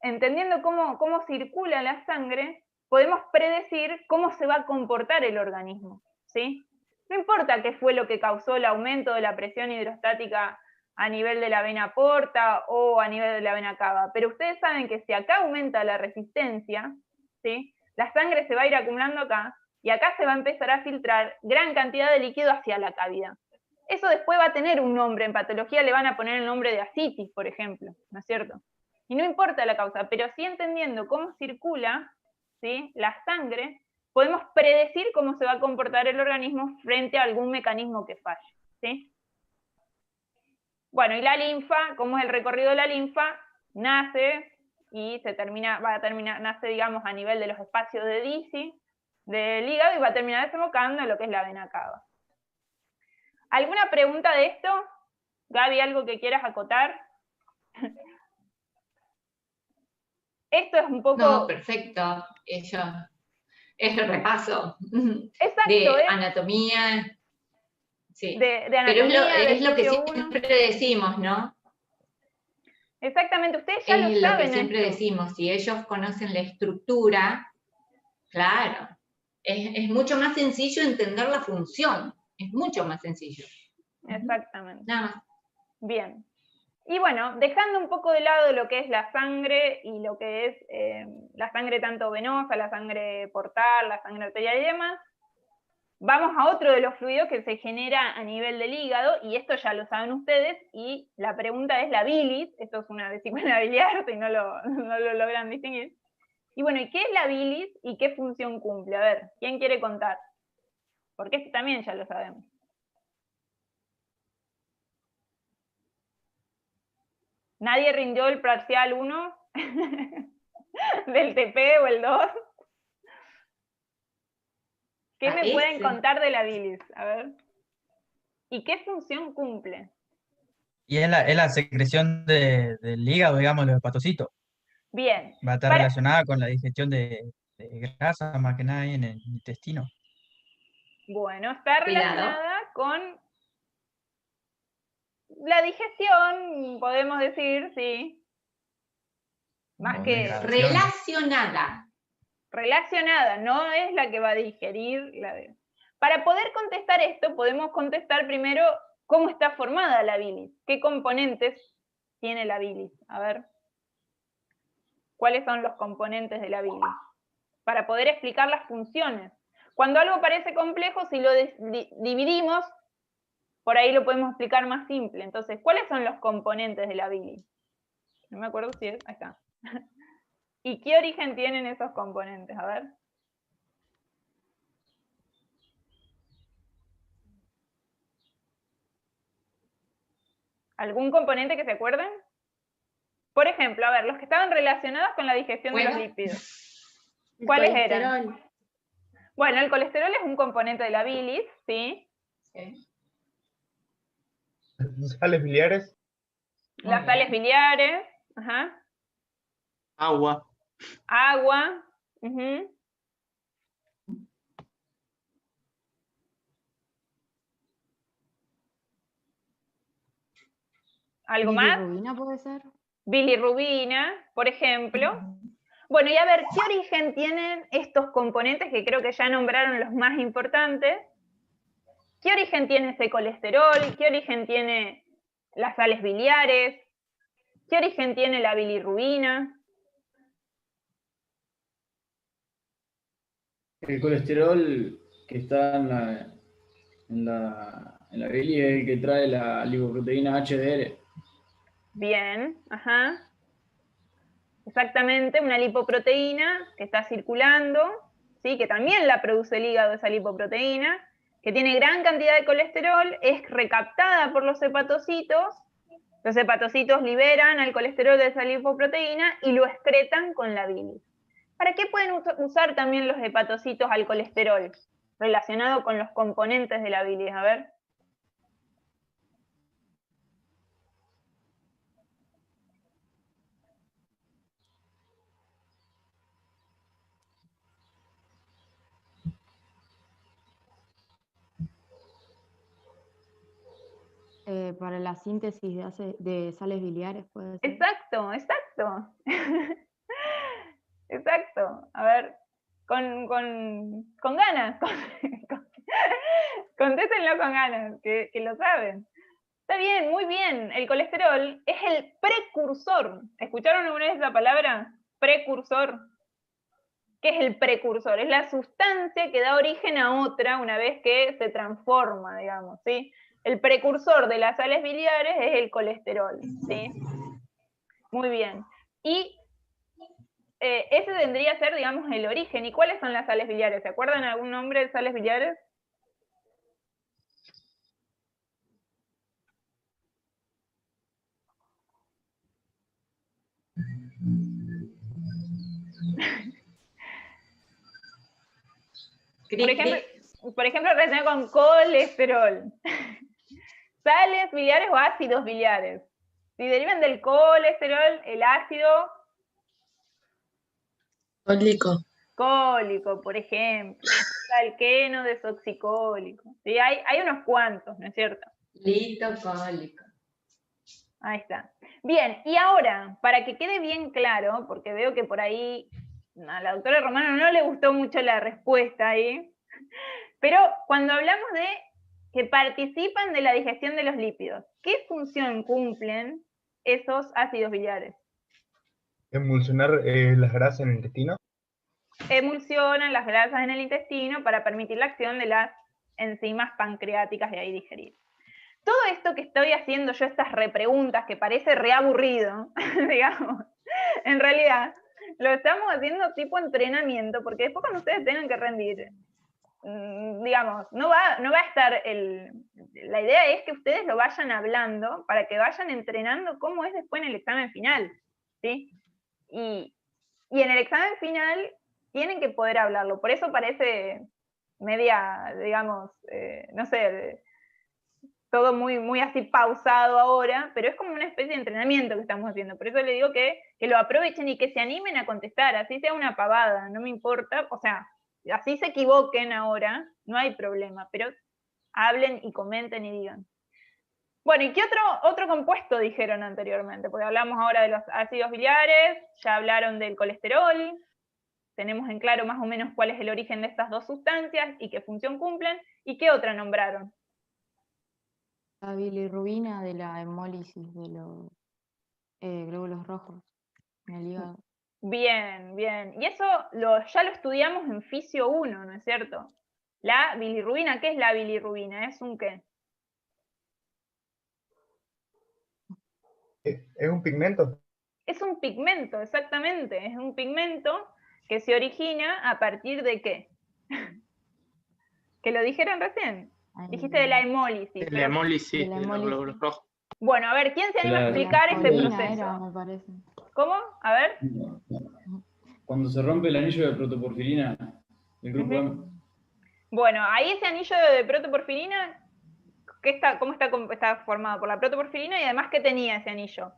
[SPEAKER 1] entendiendo cómo circula la sangre, podemos predecir cómo se va a comportar el organismo, ¿sí? No importa qué fue lo que causó el aumento de la presión hidrostática a nivel de la vena porta o a nivel de la vena cava, pero ustedes saben que si acá aumenta la resistencia, ¿sí? La sangre se va a ir acumulando acá, y acá se va a empezar a filtrar gran cantidad de líquido hacia la cavidad. Eso después va a tener un nombre, en patología le van a poner el nombre de ascitis, por ejemplo, ¿no es cierto? Y no importa la causa, pero sí entendiendo cómo circula, ¿sí?, la sangre, podemos predecir cómo se va a comportar el organismo frente a algún mecanismo que falle, ¿sí? Bueno, y la linfa, ¿cómo es el recorrido de la linfa? Nace y nace, digamos, a nivel de los espacios de Disi, del hígado, y va a terminar desembocando en lo que es la vena cava. ¿Alguna pregunta de esto? Gaby, ¿algo que quieras acotar? Esto es un poco...
[SPEAKER 9] No, perfecto. Eso es el repaso.
[SPEAKER 1] Exacto,
[SPEAKER 9] de anatomía. Sí.
[SPEAKER 1] De anatomía,
[SPEAKER 9] pero es lo que
[SPEAKER 1] sitio
[SPEAKER 9] siempre
[SPEAKER 1] 1.
[SPEAKER 9] decimos, ¿no?
[SPEAKER 1] Exactamente, ustedes ya
[SPEAKER 9] Es
[SPEAKER 1] lo
[SPEAKER 9] lo
[SPEAKER 1] saben.
[SPEAKER 9] que siempre decimos, si ellos conocen la estructura, claro, es mucho más sencillo entender la función, es mucho más sencillo.
[SPEAKER 1] Exactamente.
[SPEAKER 9] Nada más.
[SPEAKER 1] Bien. Y bueno, dejando un poco de lado lo que es la sangre y lo que es la sangre tanto venosa, la sangre portal, la sangre arterial y demás, vamos a otro de los fluidos que se genera a nivel del hígado, y esto ya lo saben ustedes, y la pregunta es la bilis. Esto es una vesícula biliar, si no lo logran distinguir. Y bueno, ¿y qué es la bilis y qué función cumple? A ver, ¿quién quiere contar? Porque este también ya lo sabemos. ¿Nadie rindió el parcial 1 del TP o el 2? ¿Qué me pueden contar de la bilis? A ver. ¿Y qué función cumple?
[SPEAKER 5] Y es la secreción del hígado, digamos, los hepatocitos.
[SPEAKER 1] Bien.
[SPEAKER 5] Va a estar relacionada con la digestión de grasa, más que nada ahí en el intestino.
[SPEAKER 1] Bueno, está relacionada con la digestión, podemos decir, sí. Más que... Relacionada, no es la que va a digerir. Para poder contestar esto, podemos contestar primero cómo está formada la bilis, qué componentes tiene la bilis. A ver. cuáles son los componentes de la bilis, para poder explicar las funciones. Cuando algo parece complejo, si lo dividimos, por ahí lo podemos explicar más simple. Entonces, ¿cuáles son los componentes de la bilis? No me acuerdo si es, ahí está. ¿Y qué origen tienen esos componentes? A ver. ¿Algún componente que se acuerden? Por ejemplo, a ver, los que estaban relacionados con la digestión de los lípidos. ¿Cuáles eran? Bueno, el colesterol es un componente de la bilis, ¿sí?
[SPEAKER 8] Sales biliares.
[SPEAKER 1] Las sales biliares, ajá.
[SPEAKER 2] Agua.
[SPEAKER 1] Agua. Ujú. ¿Algo más?
[SPEAKER 6] ¿Bilirrubina puede ser?
[SPEAKER 1] Bilirrubina, por ejemplo. Bueno, y a ver, ¿qué origen tienen estos componentes que creo que ya nombraron los más importantes? ¿Qué origen tiene ese colesterol? ¿Qué origen tiene las sales biliares? ¿Qué origen tiene la bilirrubina?
[SPEAKER 3] El colesterol que está en la bilis es el que trae la lipoproteína HDL.
[SPEAKER 1] Bien, ajá. Exactamente, una lipoproteína que está circulando, ¿sí? Que también la produce el hígado, esa lipoproteína, que tiene gran cantidad de colesterol, es recaptada por los hepatocitos liberan al colesterol de esa lipoproteína y lo excretan con la bilis. ¿Para qué pueden usar también los hepatocitos al colesterol? Relacionado con los componentes de la bilis, a ver.
[SPEAKER 6] Para la síntesis de sales biliares, puede ser.
[SPEAKER 1] Exacto, exacto. Exacto. A ver, con ganas. Contéstenlo con ganas, que lo saben. Está bien, muy bien. El colesterol es el precursor. ¿Escucharon alguna vez la palabra precursor? ¿Qué es el precursor? Es la sustancia que da origen a otra una vez que se transforma, digamos, ¿sí? El precursor de las sales biliares es el colesterol, ¿sí? Muy bien. Y ese tendría que ser, digamos, el origen. ¿Y cuáles son las sales biliares? ¿Se acuerdan algún nombre de sales biliares? Por ejemplo, relacionado con colesterol. Sales biliares o ácidos biliares. Si derivan del colesterol, el ácido cólico, por ejemplo. Alqueno desoxicólico. ¿Sí? Hay unos cuantos, ¿no es cierto?
[SPEAKER 9] Litocólico.
[SPEAKER 1] Ahí está. Bien, y ahora, para que quede bien claro, porque veo que por ahí a la doctora Romano no le gustó mucho la respuesta ahí, pero cuando hablamos de que participan de la digestión de los lípidos, ¿qué función cumplen esos ácidos biliares?
[SPEAKER 8] Emulsionar las grasas en el intestino.
[SPEAKER 1] Emulsionan las grasas en el intestino para permitir la acción de las enzimas pancreáticas de ahí digerir. Todo esto que estoy haciendo yo, estas repreguntas, que parece reaburrido, digamos, en realidad lo estamos haciendo tipo entrenamiento, porque después cuando ustedes tengan que rendir, digamos, no va a estar la idea es que ustedes lo vayan hablando para que vayan entrenando cómo es después en el examen final, ¿sí? Y en el examen final tienen que poder hablarlo, por eso parece media, digamos, no sé, todo muy, muy así pausado ahora, pero es como una especie de entrenamiento que estamos haciendo. Por eso le digo que lo aprovechen y que se animen a contestar, así sea una pavada, no me importa, o sea, así se equivoquen ahora, no hay problema, pero hablen y comenten y digan. Bueno, ¿y qué otro compuesto dijeron anteriormente? Porque hablamos ahora de los ácidos biliares, ya hablaron del colesterol, tenemos en claro más o menos cuál es el origen de estas dos sustancias y qué función cumplen, ¿y qué otra nombraron?
[SPEAKER 6] La bilirrubina de la hemólisis de los glóbulos rojos en el hígado.
[SPEAKER 1] Bien, bien. Y eso ya lo estudiamos en Fisio 1, ¿no es cierto? La bilirrubina, ¿qué es la bilirrubina? ¿Es un qué?
[SPEAKER 8] ¿Es un pigmento?
[SPEAKER 1] Es un pigmento, exactamente. Es un pigmento que se origina a partir de qué. Que lo dijeron recién. Dijiste de la hemólisis.
[SPEAKER 2] La hemólisis
[SPEAKER 6] de la
[SPEAKER 2] de los
[SPEAKER 6] hemólisis.
[SPEAKER 2] glóbulos rojos.
[SPEAKER 1] Bueno, a ver, ¿quién se anima a
[SPEAKER 3] La-
[SPEAKER 1] explicar este
[SPEAKER 6] colina
[SPEAKER 1] proceso?
[SPEAKER 6] era, me parece.
[SPEAKER 1] ¿Cómo? A ver.
[SPEAKER 3] Cuando se rompe el anillo de protoporfirina, el grupo
[SPEAKER 1] Ujú.
[SPEAKER 3] M,
[SPEAKER 1] Bueno, ahí ese anillo de protoporfirina, ¿cómo está formado? Por la protoporfirina y además, ¿qué tenía ese anillo?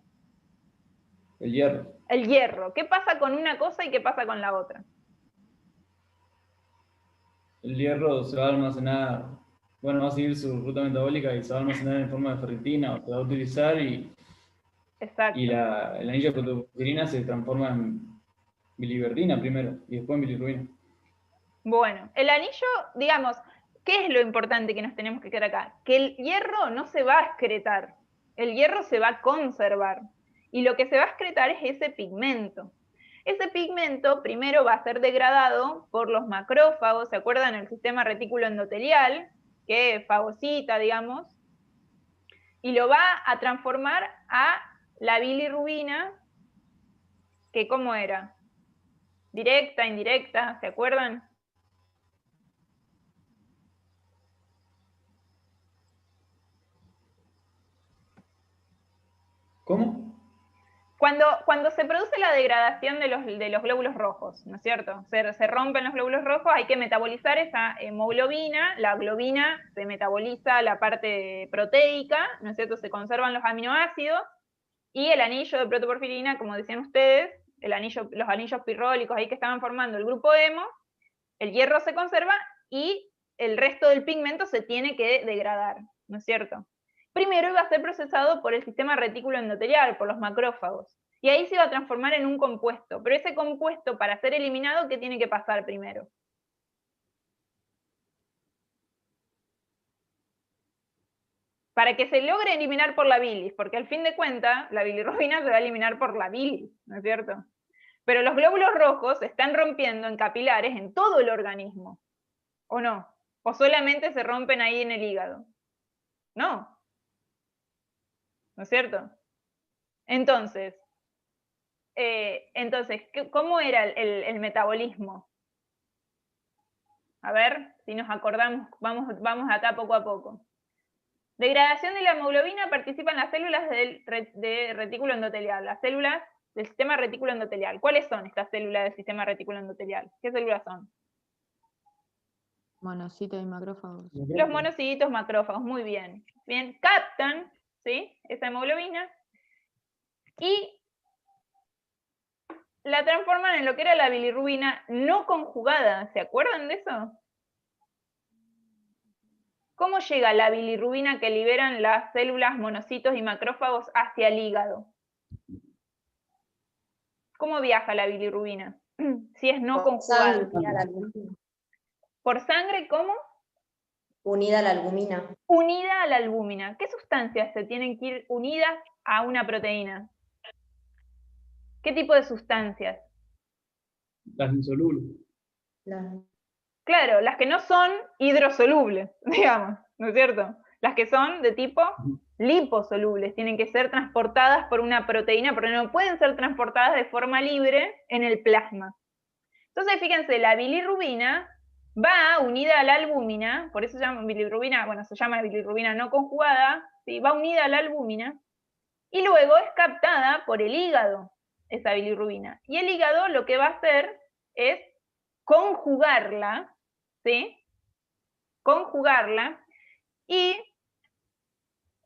[SPEAKER 3] el hierro.
[SPEAKER 1] El hierro. ¿Qué pasa con una cosa y qué pasa con la otra?
[SPEAKER 3] El hierro se va a almacenar, bueno, va a seguir su ruta metabólica y se va a almacenar en forma de ferritina, o se va a utilizar
[SPEAKER 1] Exacto.
[SPEAKER 3] y el anillo de protoporfirina se transforma en biliverdina primero y después en bilirrubina.
[SPEAKER 1] Bueno, el anillo, digamos, ¿qué es lo importante que nos tenemos que quedar acá? Que el hierro no se va a excretar, el hierro se va a conservar. Y lo que se va a excretar es ese pigmento. Ese pigmento primero va a ser degradado por los macrófagos, ¿se acuerdan? El sistema retículo endotelial, que fagocita, digamos, y lo va a transformar a la bilirrubina, que ¿cómo era? Directa, indirecta, ¿se acuerdan?
[SPEAKER 3] ¿Cómo?
[SPEAKER 1] Cuando se produce la degradación de los glóbulos rojos, ¿no es cierto? Se rompen los glóbulos rojos, hay que metabolizar esa hemoglobina, la globina se metaboliza la parte proteica, ¿no es cierto? Se conservan los aminoácidos, y el anillo de protoporfirina, como decían ustedes, los anillos pirrólicos ahí que estaban formando el grupo hemo, el hierro se conserva y el resto del pigmento se tiene que degradar, ¿no es cierto? Primero iba a ser procesado por el sistema retículo endotelial, por los macrófagos, y ahí se iba a transformar en un compuesto, pero ese compuesto, para ser eliminado, ¿qué tiene que pasar primero? Para que se logre eliminar por la bilis, porque al fin de cuentas, la bilirrubina se va a eliminar por la bilis, ¿no es cierto? Pero los glóbulos rojos se están rompiendo en capilares en todo el organismo, ¿o no? ¿O solamente se rompen ahí en el hígado? No. ¿No es cierto? Entonces, ¿cómo era el metabolismo? A ver, si nos acordamos, vamos acá poco a poco. Degradación de la hemoglobina, participan las células de retículo endotelial, las células del sistema retículo endotelial. ¿Cuáles son estas células del sistema retículo endotelial? ¿Qué células son?
[SPEAKER 6] Monocitos y macrófagos.
[SPEAKER 1] Los monocitos macrófagos, muy bien. Bien, captan, ¿sí?, esa hemoglobina y la transforman en lo que era la bilirrubina no conjugada. ¿Se acuerdan de eso? ¿Cómo llega la bilirrubina que liberan las células monocitos y macrófagos hacia el hígado? ¿Cómo viaja la bilirrubina? Si es no conjugada. ¿Por sangre cómo?
[SPEAKER 10] Unida a la albumina.
[SPEAKER 1] Unida a la albúmina. ¿Qué sustancias se tienen que ir unidas a una proteína? ¿Qué tipo de sustancias?
[SPEAKER 3] Las insolubles.
[SPEAKER 1] Claro, las que no son hidrosolubles, digamos, ¿no es cierto? Las que son de tipo liposolubles, tienen que ser transportadas por una proteína, pero no pueden ser transportadas de forma libre en el plasma. Entonces, fíjense, la bilirrubina va unida a la albúmina, por eso se llama bilirrubina, bueno, se llama bilirrubina no conjugada, ¿sí? Va unida a la albúmina, y luego es captada por el hígado, esa bilirrubina. Y el hígado lo que va a hacer es conjugarla, ¿sí? Conjugarla, y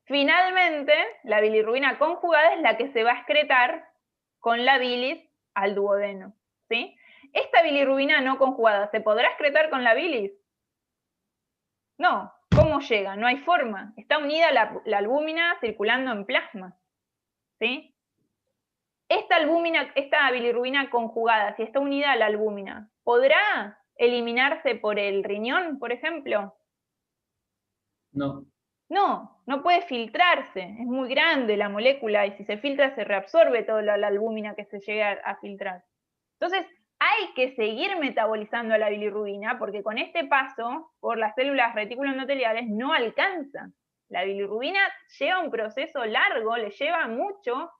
[SPEAKER 1] finalmente la bilirrubina conjugada es la que se va a excretar con la bilis al duodeno, ¿sí? Esta bilirrubina no conjugada, ¿se podrá excretar con la bilis? No. ¿Cómo llega? No hay forma. Está unida la albúmina circulando en plasma, ¿sí? Esta bilirrubina conjugada, si está unida a la albúmina, ¿podrá eliminarse por el riñón, por ejemplo?
[SPEAKER 3] No.
[SPEAKER 1] No, no puede filtrarse, es muy grande la molécula y si se filtra se reabsorbe toda la albúmina que se llega a filtrar. Entonces, hay que seguir metabolizando la bilirrubina, porque con este paso por las células reticuloendoteliales no alcanza. La bilirrubina lleva un proceso largo, le lleva mucho,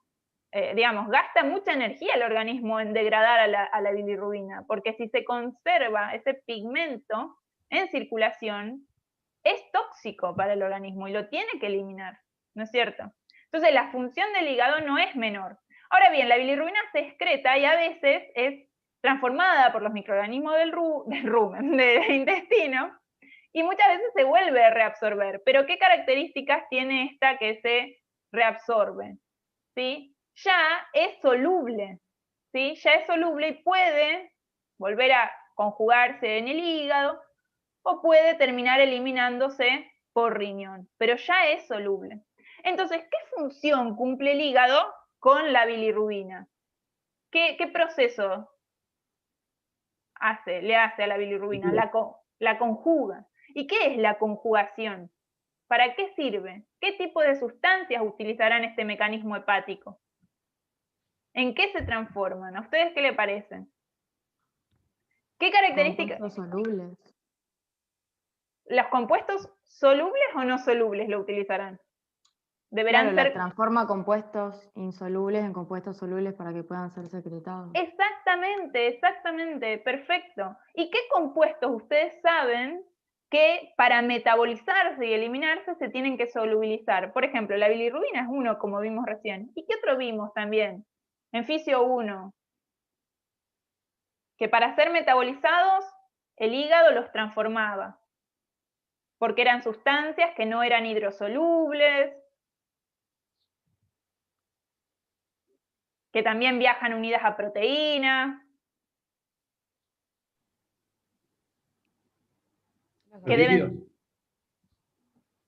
[SPEAKER 1] gasta mucha energía el organismo en degradar a la bilirrubina, porque si se conserva ese pigmento en circulación, es tóxico para el organismo y lo tiene que eliminar, ¿no es cierto? Entonces la función del hígado no es menor. Ahora bien, la bilirrubina se excreta y a veces es transformada por los microorganismos del intestino, y muchas veces se vuelve a reabsorber. Pero ¿qué características tiene esta que se reabsorbe? ¿Sí? Ya es soluble, ¿sí? Ya es soluble y puede volver a conjugarse en el hígado o puede terminar eliminándose por riñón, pero ya es soluble. Entonces, ¿qué función cumple el hígado con la bilirrubina? ¿Qué proceso le hace a la bilirrubina? La conjuga. ¿Y qué es la conjugación? ¿Para qué sirve? ¿Qué tipo de sustancias utilizarán este mecanismo hepático? ¿En qué se transforman? ¿A ustedes qué le parece? ¿Qué características?
[SPEAKER 6] Compuestos solubles.
[SPEAKER 1] ¿Los compuestos solubles o no solubles lo utilizarán? Deberán
[SPEAKER 6] Claro,
[SPEAKER 1] ser...
[SPEAKER 6] transforma compuestos insolubles en compuestos solubles para que puedan ser secretados.
[SPEAKER 1] Exactamente, exactamente, perfecto. ¿Y qué compuestos ustedes saben que para metabolizarse y eliminarse se tienen que solubilizar? Por ejemplo, la bilirrubina es uno, como vimos recién. ¿Y qué otro vimos también? En Fisio 1. Que para ser metabolizados, el hígado los transformaba. Porque eran sustancias que no eran hidrosolubles, que también viajan unidas a proteínas. Que deben...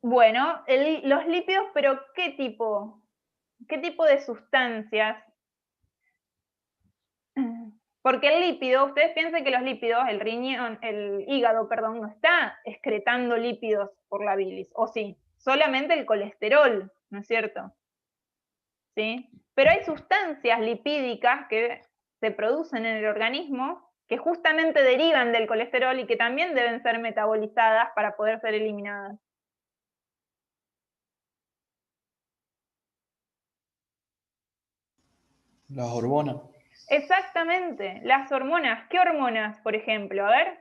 [SPEAKER 1] Bueno, los lípidos, pero ¿qué tipo de sustancias? Porque el lípido, ustedes piensen que los lípidos, el hígado, perdón, no está excretando lípidos por la bilis, o sí, solamente el colesterol, ¿no es cierto? ¿Sí? Pero hay sustancias lipídicas que se producen en el organismo que justamente derivan del colesterol y que también deben ser metabolizadas para poder ser eliminadas.
[SPEAKER 7] Las hormonas.
[SPEAKER 1] Exactamente, las hormonas. ¿Qué hormonas, por ejemplo? A ver,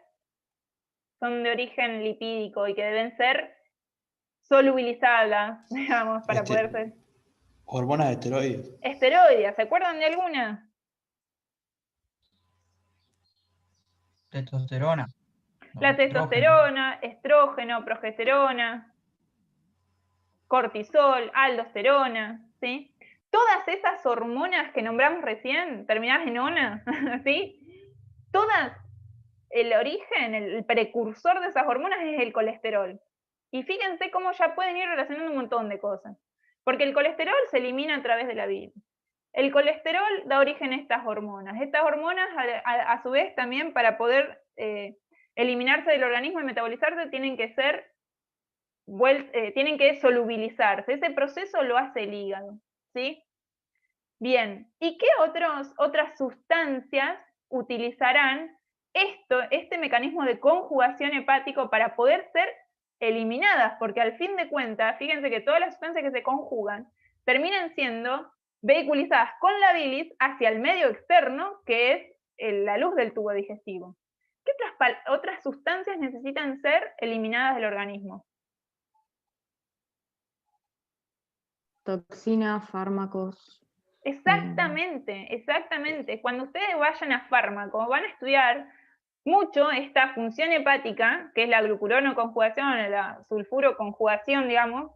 [SPEAKER 1] son de origen lipídico y que deben ser solubilizadas, digamos, para poder ser...
[SPEAKER 7] Hormonas esteroides.
[SPEAKER 1] Esteroides, ¿se acuerdan de alguna?
[SPEAKER 5] Testosterona.
[SPEAKER 1] La testosterona, estrógeno, progesterona, cortisol, aldosterona, ¿sí? Todas esas hormonas que nombramos recién, terminadas en ona, ¿sí? Todas, el origen, el precursor de esas hormonas es el colesterol. Y fíjense cómo ya pueden ir relacionando un montón de cosas. Porque el colesterol se elimina a través de la bilis. El colesterol da origen a estas hormonas. Estas hormonas, a su vez, también para poder eliminarse del organismo y metabolizarse, tienen que solubilizarse. Ese proceso lo hace el hígado, ¿sí? Bien, ¿y qué otras sustancias utilizarán este mecanismo de conjugación hepático para poder ser eliminadas? Porque al fin de cuentas, fíjense que todas las sustancias que se conjugan terminan siendo vehiculizadas con la bilis hacia el medio externo, que es la luz del tubo digestivo. ¿Qué otras sustancias necesitan ser eliminadas del organismo?
[SPEAKER 6] Toxinas, fármacos.
[SPEAKER 1] Exactamente, exactamente. Cuando ustedes vayan a fármacos, van a estudiar mucho esta función hepática, que es la glucuronoconjugación, la sulfuroconjugación, digamos,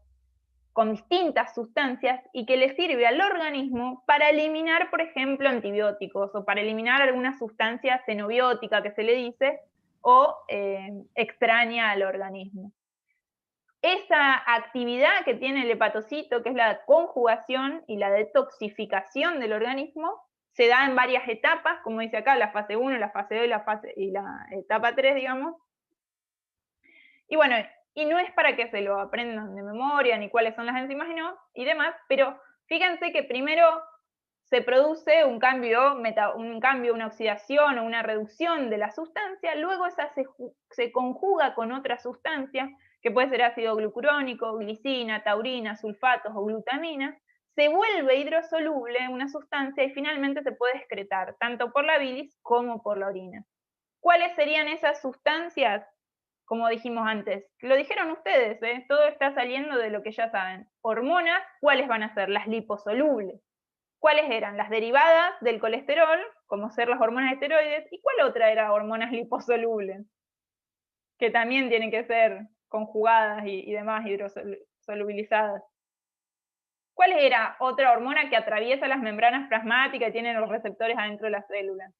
[SPEAKER 1] con distintas sustancias y que le sirve al organismo para eliminar, por ejemplo, antibióticos o para eliminar alguna sustancia xenobiótica que se le dice o extraña al organismo. Esa actividad que tiene el hepatocito, que es la conjugación y la detoxificación del organismo, se da en varias etapas, como dice acá, la fase 1, la fase 2 y la etapa 3, digamos. Y bueno, y no es para que se lo aprendan de memoria, ni cuáles son las enzimas y demás, pero fíjense que primero se produce un cambio, una oxidación o una reducción de la sustancia, luego esa se conjuga con otra sustancia, que puede ser ácido glucurónico, glicina, taurina, sulfatos o glutamina, se vuelve hidrosoluble una sustancia y finalmente se puede excretar, tanto por la bilis como por la orina. ¿Cuáles serían esas sustancias? Como dijimos antes, lo dijeron ustedes, todo está saliendo de lo que ya saben. Hormonas, ¿cuáles van a ser? Las liposolubles. ¿Cuáles eran? Las derivadas del colesterol, como ser las hormonas esteroides, ¿y cuál otra era hormonas liposolubles? Que también tienen que ser conjugadas y demás hidrosolubilizadas. ¿Cuál era otra hormona que atraviesa las membranas plasmáticas y tiene los receptores adentro de las células?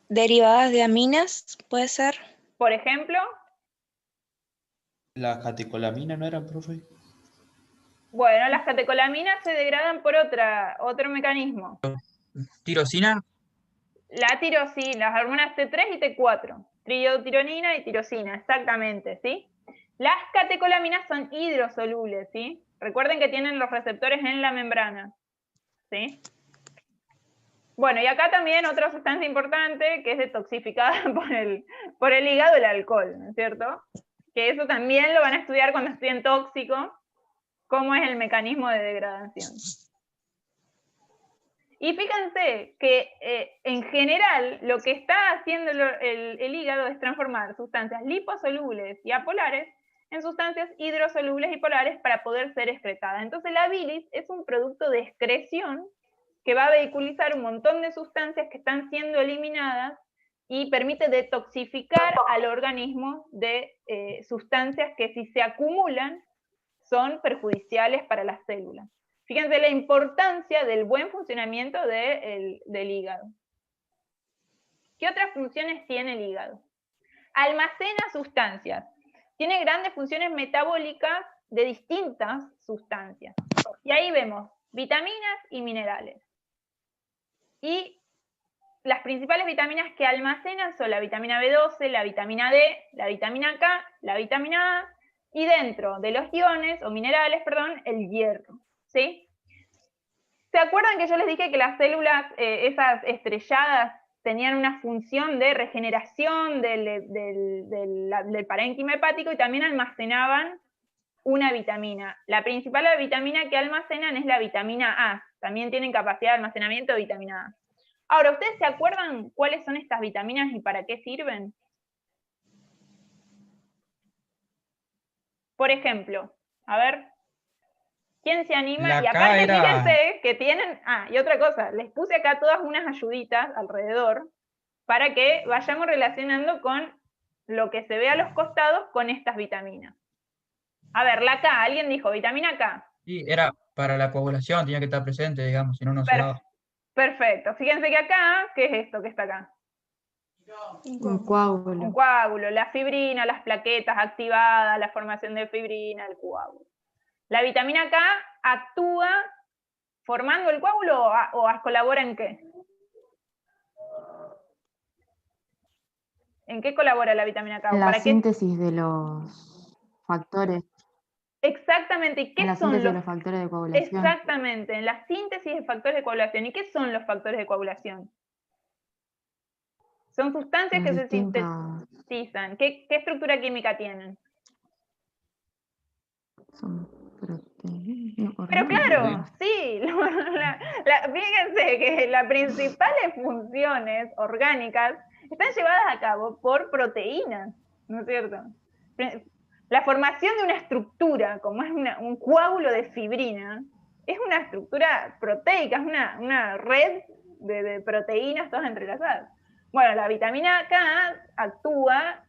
[SPEAKER 11] Derivadas de aminas, ¿puede ser?
[SPEAKER 1] Por ejemplo,
[SPEAKER 7] ¿Las catecolaminas no eran, profe?
[SPEAKER 1] bueno, las catecolaminas se degradan por otro mecanismo.
[SPEAKER 5] ¿Tirosina?
[SPEAKER 1] La tirosina, las hormonas T3 y T4, triotironina y tirosina, exactamente, ¿sí? Las catecolaminas son hidrosolubles, ¿sí? Recuerden que tienen los receptores en la membrana, ¿sí? Bueno, y acá también otra sustancia importante que es detoxificada por el hígado, el alcohol, ¿no es cierto? Que eso también lo van a estudiar cuando estudien tóxico, cómo es el mecanismo de degradación. Y fíjense que en general lo que está haciendo el hígado es transformar sustancias liposolubles y apolares en sustancias hidrosolubles y polares para poder ser excretadas. Entonces la bilis es un producto de excreción que va a vehiculizar un montón de sustancias que están siendo eliminadas y permite detoxificar al organismo de sustancias que si se acumulan son perjudiciales para las células. Fíjense la importancia del buen funcionamiento del hígado. ¿Qué otras funciones tiene el hígado? Almacena sustancias. Tiene grandes funciones metabólicas de distintas sustancias. Y ahí vemos vitaminas y minerales. Y las principales vitaminas que almacenan son la vitamina B12, la vitamina D, la vitamina K, la vitamina A, y dentro de los iones, o minerales, perdón, el hierro, ¿sí? ¿Se acuerdan que yo les dije que las células, esas estrelladas, tenían una función de regeneración del parénquima hepático y también almacenaban una vitamina? La principal vitamina que almacenan es la vitamina A. También tienen capacidad de almacenamiento de vitamina A. Ahora, ¿ustedes se acuerdan cuáles son estas vitaminas y para qué sirven? Por ejemplo, a ver, ¿quién se anima? Y aparte, fíjense que tienen... Ah, y otra cosa, les puse acá todas unas ayuditas alrededor para que vayamos relacionando con lo que se ve a los costados con estas vitaminas. A ver, la K, alguien dijo, vitamina K.
[SPEAKER 5] Sí, era para la coagulación, tenía que estar presente, digamos, si no, no se daba.
[SPEAKER 1] Perfecto. Fíjense que acá, ¿qué es esto que está acá?
[SPEAKER 6] Un coágulo.
[SPEAKER 1] Un coágulo, la fibrina, las plaquetas activadas, la formación de fibrina, el coágulo. La vitamina K actúa formando el coágulo o colabora en qué? ¿En qué colabora la vitamina K?
[SPEAKER 6] En la síntesis de los factores.
[SPEAKER 1] Exactamente. ¿Y qué
[SPEAKER 6] en la
[SPEAKER 1] son
[SPEAKER 6] síntesis de los factores de coagulación.
[SPEAKER 1] Exactamente, en la síntesis de factores de coagulación. ¿Y qué son los factores de coagulación? Son sustancias que se sintetizan. ¿Qué estructura química tienen?
[SPEAKER 6] Son proteínas.
[SPEAKER 1] Pero claro, sí. Fíjense que las principales funciones orgánicas están llevadas a cabo por proteínas, ¿no es cierto? La formación de una estructura, como es un coágulo de fibrina, es una estructura proteica, es una red de proteínas todas entrelazadas. Bueno, la vitamina K actúa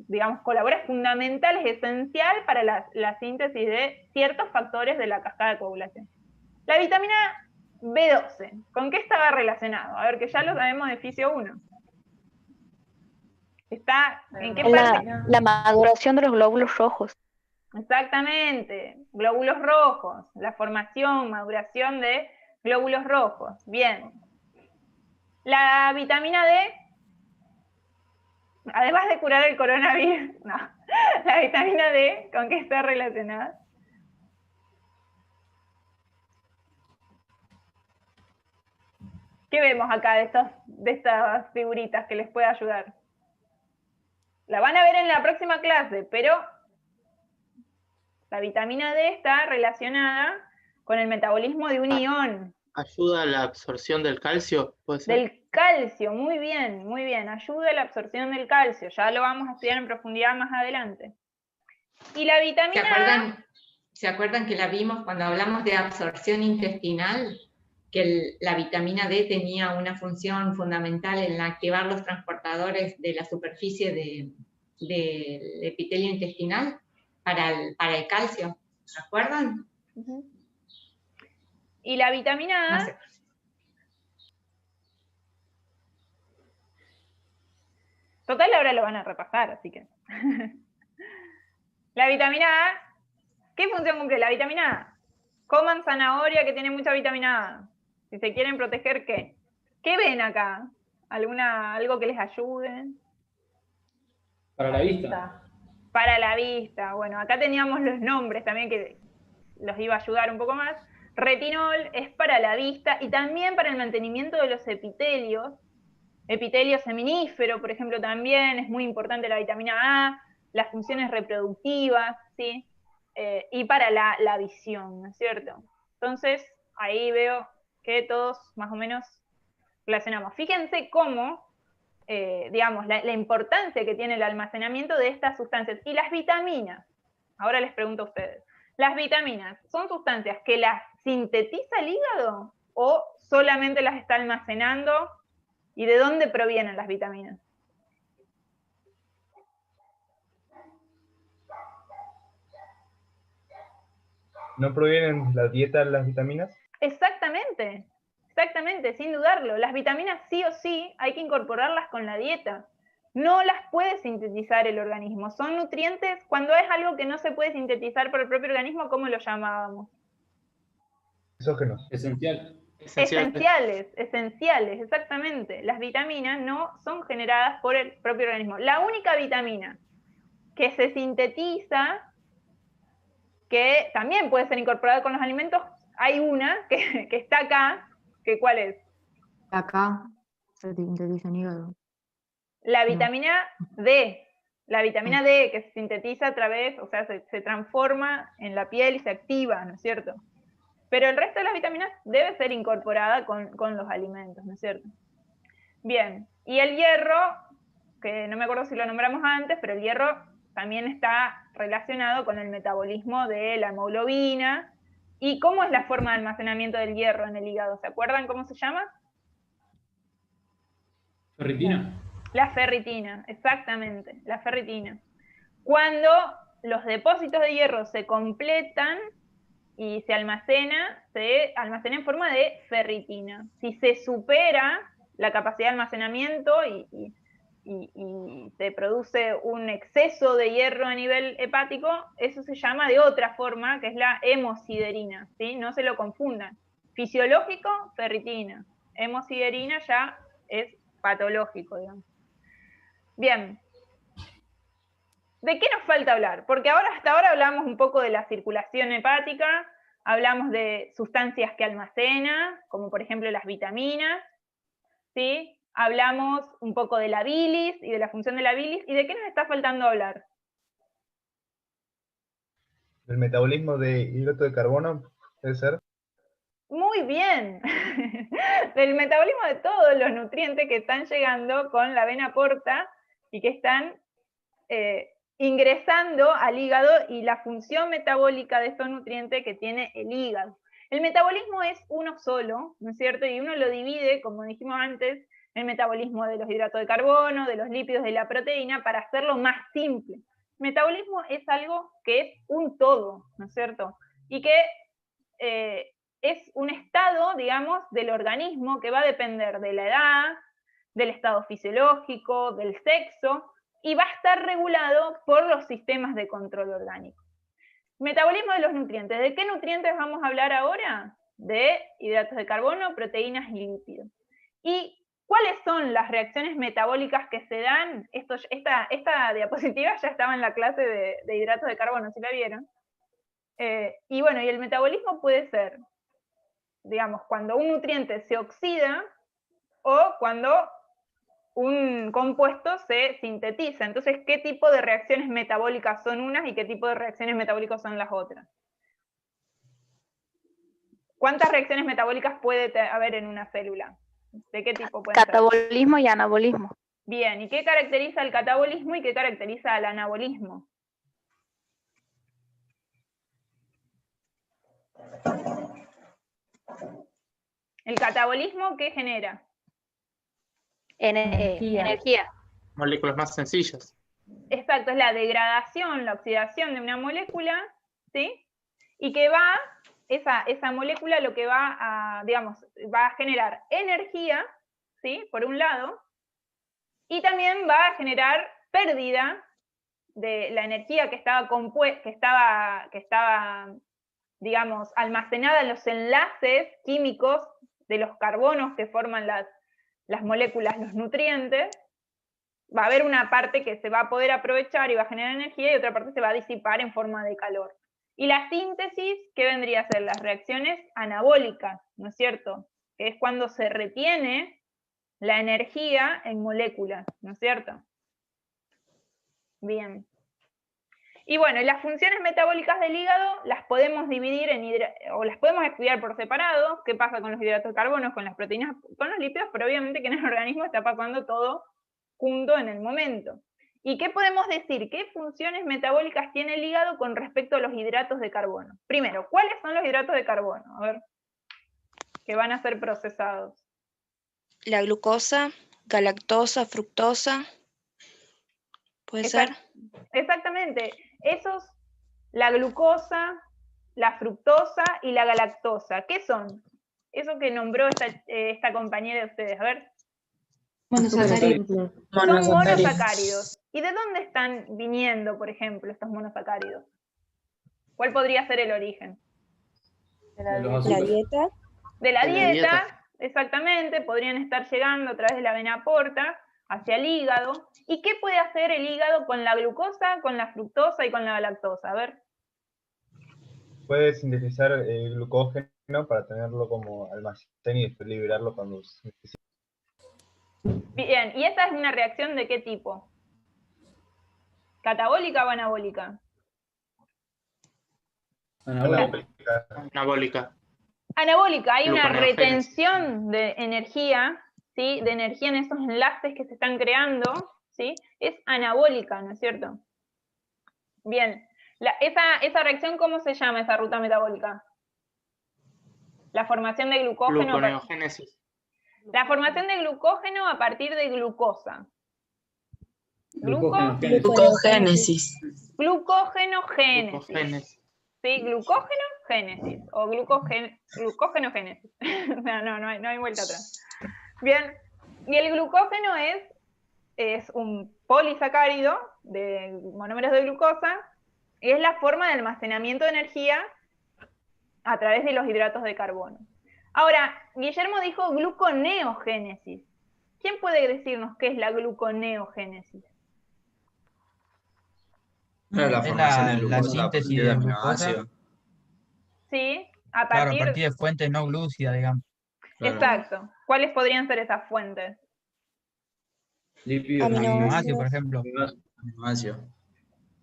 [SPEAKER 1] digamos, colabora, es fundamental, es esencial para la síntesis de ciertos factores de la cascada de coagulación. La vitamina B12, ¿con qué estaba relacionado? A ver, que ya lo sabemos de Fisio 1. ¿Está en qué parte?
[SPEAKER 11] La maduración de los glóbulos rojos.
[SPEAKER 1] Exactamente, glóbulos rojos, la formación, maduración de glóbulos rojos. Bien. La vitamina D, además de curar el coronavirus, no. La vitamina D, ¿con qué está relacionada? ¿Qué vemos acá de estas figuritas que les puede ayudar? La van a ver en la próxima clase, pero la vitamina D está relacionada con el metabolismo de un ion.
[SPEAKER 2] ¿Ayuda a la absorción del calcio? ¿Puede ser?
[SPEAKER 1] Del calcio, muy bien, ayuda a la absorción del calcio, ya lo vamos a estudiar en profundidad más adelante. Y la vitamina
[SPEAKER 9] ¿Se acuerdan que la vimos cuando hablamos de absorción intestinal? Que la vitamina D tenía una función fundamental en activar los transportadores de la superficie del epitelio intestinal para el calcio. ¿Se acuerdan?
[SPEAKER 1] Y la vitamina A,
[SPEAKER 9] No sé.
[SPEAKER 1] total ahora lo van a repasar, así que. La vitamina A, ¿qué función cumple la vitamina A? Coman zanahoria que tiene mucha vitamina A. Si se quieren proteger, ¿qué? ¿Qué ven acá? ¿Algo que les ayude?
[SPEAKER 3] Para la vista.
[SPEAKER 1] Para la vista. Bueno, acá teníamos los nombres también que los iba a ayudar un poco más. Retinol es para la vista y también para el mantenimiento de los epitelios. Epitelio seminífero, por ejemplo, también es muy importante la vitamina A, las funciones reproductivas, ¿sí? Y para la visión, ¿no es cierto? Entonces, ahí veo que todos más o menos relacionamos. Fíjense cómo, digamos, la importancia que tiene el almacenamiento de estas sustancias. Y las vitaminas, ahora les pregunto a ustedes, ¿las vitaminas son sustancias que las sintetiza el hígado o solamente las está almacenando? ¿Y de dónde provienen las vitaminas?
[SPEAKER 8] ¿No provienen de la dieta las vitaminas?
[SPEAKER 1] Exactamente, sin dudarlo. Las vitaminas sí o sí hay que incorporarlas con la dieta. No las puede sintetizar el organismo. Son nutrientes, cuando es algo que no se puede sintetizar por el propio organismo, ¿cómo lo llamábamos?
[SPEAKER 8] Exógenos.
[SPEAKER 1] Esenciales, exactamente. Las vitaminas no son generadas por el propio organismo. La única vitamina que se sintetiza, que también puede ser incorporada con los alimentos, hay una que está acá, que ¿cuál es?
[SPEAKER 6] Acá se sintetiza en hígado.
[SPEAKER 1] La vitamina D. La vitamina D que se sintetiza a través, o sea, se transforma en la piel y se activa, ¿no es cierto? Pero el resto de las vitaminas debe ser incorporada con los alimentos, ¿no es cierto? Bien, y el hierro, que no me acuerdo si lo nombramos antes, pero el hierro también está relacionado con el metabolismo de la hemoglobina. ¿Y cómo es la forma de almacenamiento del hierro en el hígado? ¿Se acuerdan cómo se llama?
[SPEAKER 3] Ferritina.
[SPEAKER 1] La ferritina, exactamente, la ferritina. Cuando los depósitos de hierro se completan y se almacena en forma de ferritina. Si se supera la capacidad de almacenamiento y se produce un exceso de hierro a nivel hepático, eso se llama de otra forma, que es la hemosiderina, ¿sí? No se lo confundan. Fisiológico, ferritina. Hemosiderina ya es patológico, digamos. Bien. ¿De qué nos falta hablar? Porque hasta ahora hablamos un poco de la circulación hepática, hablamos de sustancias que almacena, como por ejemplo las vitaminas, ¿sí? Hablamos un poco de la bilis y de la función de la bilis, ¿y de qué nos está faltando hablar?
[SPEAKER 8] ¿Del metabolismo de hidrato de carbono? ¿Puede ser?
[SPEAKER 1] Muy bien. Del metabolismo de todos los nutrientes que están llegando con la vena porta y que están ingresando al hígado y la función metabólica de estos nutrientes que tiene el hígado. El metabolismo es uno solo, ¿no es cierto? Y uno lo divide, como dijimos antes, el metabolismo de los hidratos de carbono, de los lípidos, de la proteína, para hacerlo más simple. El metabolismo es algo que es un todo, ¿no es cierto? Y que es un estado, digamos, del organismo que va a depender de la edad, del estado fisiológico, del sexo, y va a estar regulado por los sistemas de control orgánico. Metabolismo de los nutrientes. ¿De qué nutrientes vamos a hablar ahora? De hidratos de carbono, proteínas y lípidos. ¿Y cuáles son las reacciones metabólicas que se dan? Esta diapositiva ya estaba en la clase de hidratos de carbono, ¿sí la vieron? Y bueno, y el metabolismo puede ser, digamos, cuando un nutriente se oxida, o cuando un compuesto se sintetiza. Entonces, ¿qué tipo de reacciones metabólicas son unas y qué tipo de reacciones metabólicas son las otras? ¿Cuántas reacciones metabólicas puede haber en una célula? ¿De qué tipo pueden ser?
[SPEAKER 11] Catabolismo y anabolismo.
[SPEAKER 1] Bien, ¿y qué caracteriza el catabolismo y qué caracteriza el anabolismo? ¿El catabolismo qué genera?
[SPEAKER 11] Energía.
[SPEAKER 2] Moléculas más sencillas.
[SPEAKER 1] Exacto, es la degradación, la oxidación de una molécula, ¿sí? Y que esa molécula lo que va a, digamos, va a generar energía, ¿sí? Por un lado, y también va a generar pérdida de la energía que estaba, digamos, almacenada en los enlaces químicos de los carbonos que forman las moléculas, los nutrientes. Va a haber una parte que se va a poder aprovechar y va a generar energía y otra parte se va a disipar en forma de calor. Y la síntesis, ¿qué vendría a ser? Las reacciones anabólicas, ¿no es cierto? Que es cuando se retiene la energía en moléculas, ¿no es cierto? Bien. Y bueno, y las funciones metabólicas del hígado las podemos dividir o las podemos estudiar por separado. ¿Qué pasa con los hidratos de carbono, con las proteínas, con los lípidos? Pero obviamente que en el organismo está pasando todo junto en el momento. ¿Y qué podemos decir? ¿Qué funciones metabólicas tiene el hígado con respecto a los hidratos de carbono? Primero, ¿cuáles son los hidratos de carbono? A ver, que van a ser procesados.
[SPEAKER 11] La glucosa, galactosa, fructosa. ¿Puede ser?
[SPEAKER 1] Exactamente. La glucosa, la fructosa y la galactosa. ¿Qué son? Eso que nombró esta compañera de ustedes. A ver.
[SPEAKER 4] Monosacáridos.
[SPEAKER 1] Son monosacáridos. ¿Y de dónde están viniendo, por ejemplo, estos monosacáridos? ¿Cuál podría ser el origen?
[SPEAKER 3] De
[SPEAKER 11] La
[SPEAKER 3] dieta.
[SPEAKER 1] De la
[SPEAKER 2] De la
[SPEAKER 1] dieta,
[SPEAKER 2] dieta.
[SPEAKER 1] exactamente. Podrían estar llegando a través de la vena porta hacia el hígado. ¿Y qué puede hacer el hígado con la glucosa, con la fructosa y con la galactosa? A ver.
[SPEAKER 8] Puede sintetizar glucógeno para tenerlo como almacén y después liberarlo cuando se necesite.
[SPEAKER 1] Bien, ¿y esta es una reacción de qué tipo? ¿Catabólica o anabólica?
[SPEAKER 3] Anabólica.
[SPEAKER 2] Anabólica.
[SPEAKER 1] Anabólica, hay una
[SPEAKER 2] Gluconeogénesis.
[SPEAKER 1] retención de energía, ¿sí? De energía en esos enlaces que se están creando, ¿sí? Es anabólica, ¿no es cierto? Bien, esa reacción, ¿cómo se llama esa ruta metabólica? La formación de glucógeno.
[SPEAKER 2] Gluconeogénesis.
[SPEAKER 1] La formación de glucógeno a partir de glucosa.
[SPEAKER 3] Glucogénesis.
[SPEAKER 1] Glucógenogénesis. ¿Sí? Glucógenogénesis o glucógenogénesis. No hay vuelta atrás. Bien, y el glucógeno es un polisacárido de monómeros de glucosa y es la forma de almacenamiento de energía a través de los hidratos de carbono. Ahora, Guillermo dijo gluconeogénesis. ¿Quién puede decirnos qué es la gluconeogénesis?
[SPEAKER 7] No era la formación de
[SPEAKER 5] la
[SPEAKER 7] glucosa a
[SPEAKER 5] síntesis
[SPEAKER 7] partir
[SPEAKER 5] de
[SPEAKER 7] de
[SPEAKER 5] glucosa.
[SPEAKER 7] aminoácidos.
[SPEAKER 1] Sí,
[SPEAKER 5] Claro, a partir de fuentes no glúcidas, digamos.
[SPEAKER 7] Claro.
[SPEAKER 1] Exacto. ¿Cuáles podrían ser esas fuentes?
[SPEAKER 3] Lípidos.
[SPEAKER 5] Aminoácidos, por ejemplo.
[SPEAKER 7] Aminoácidos.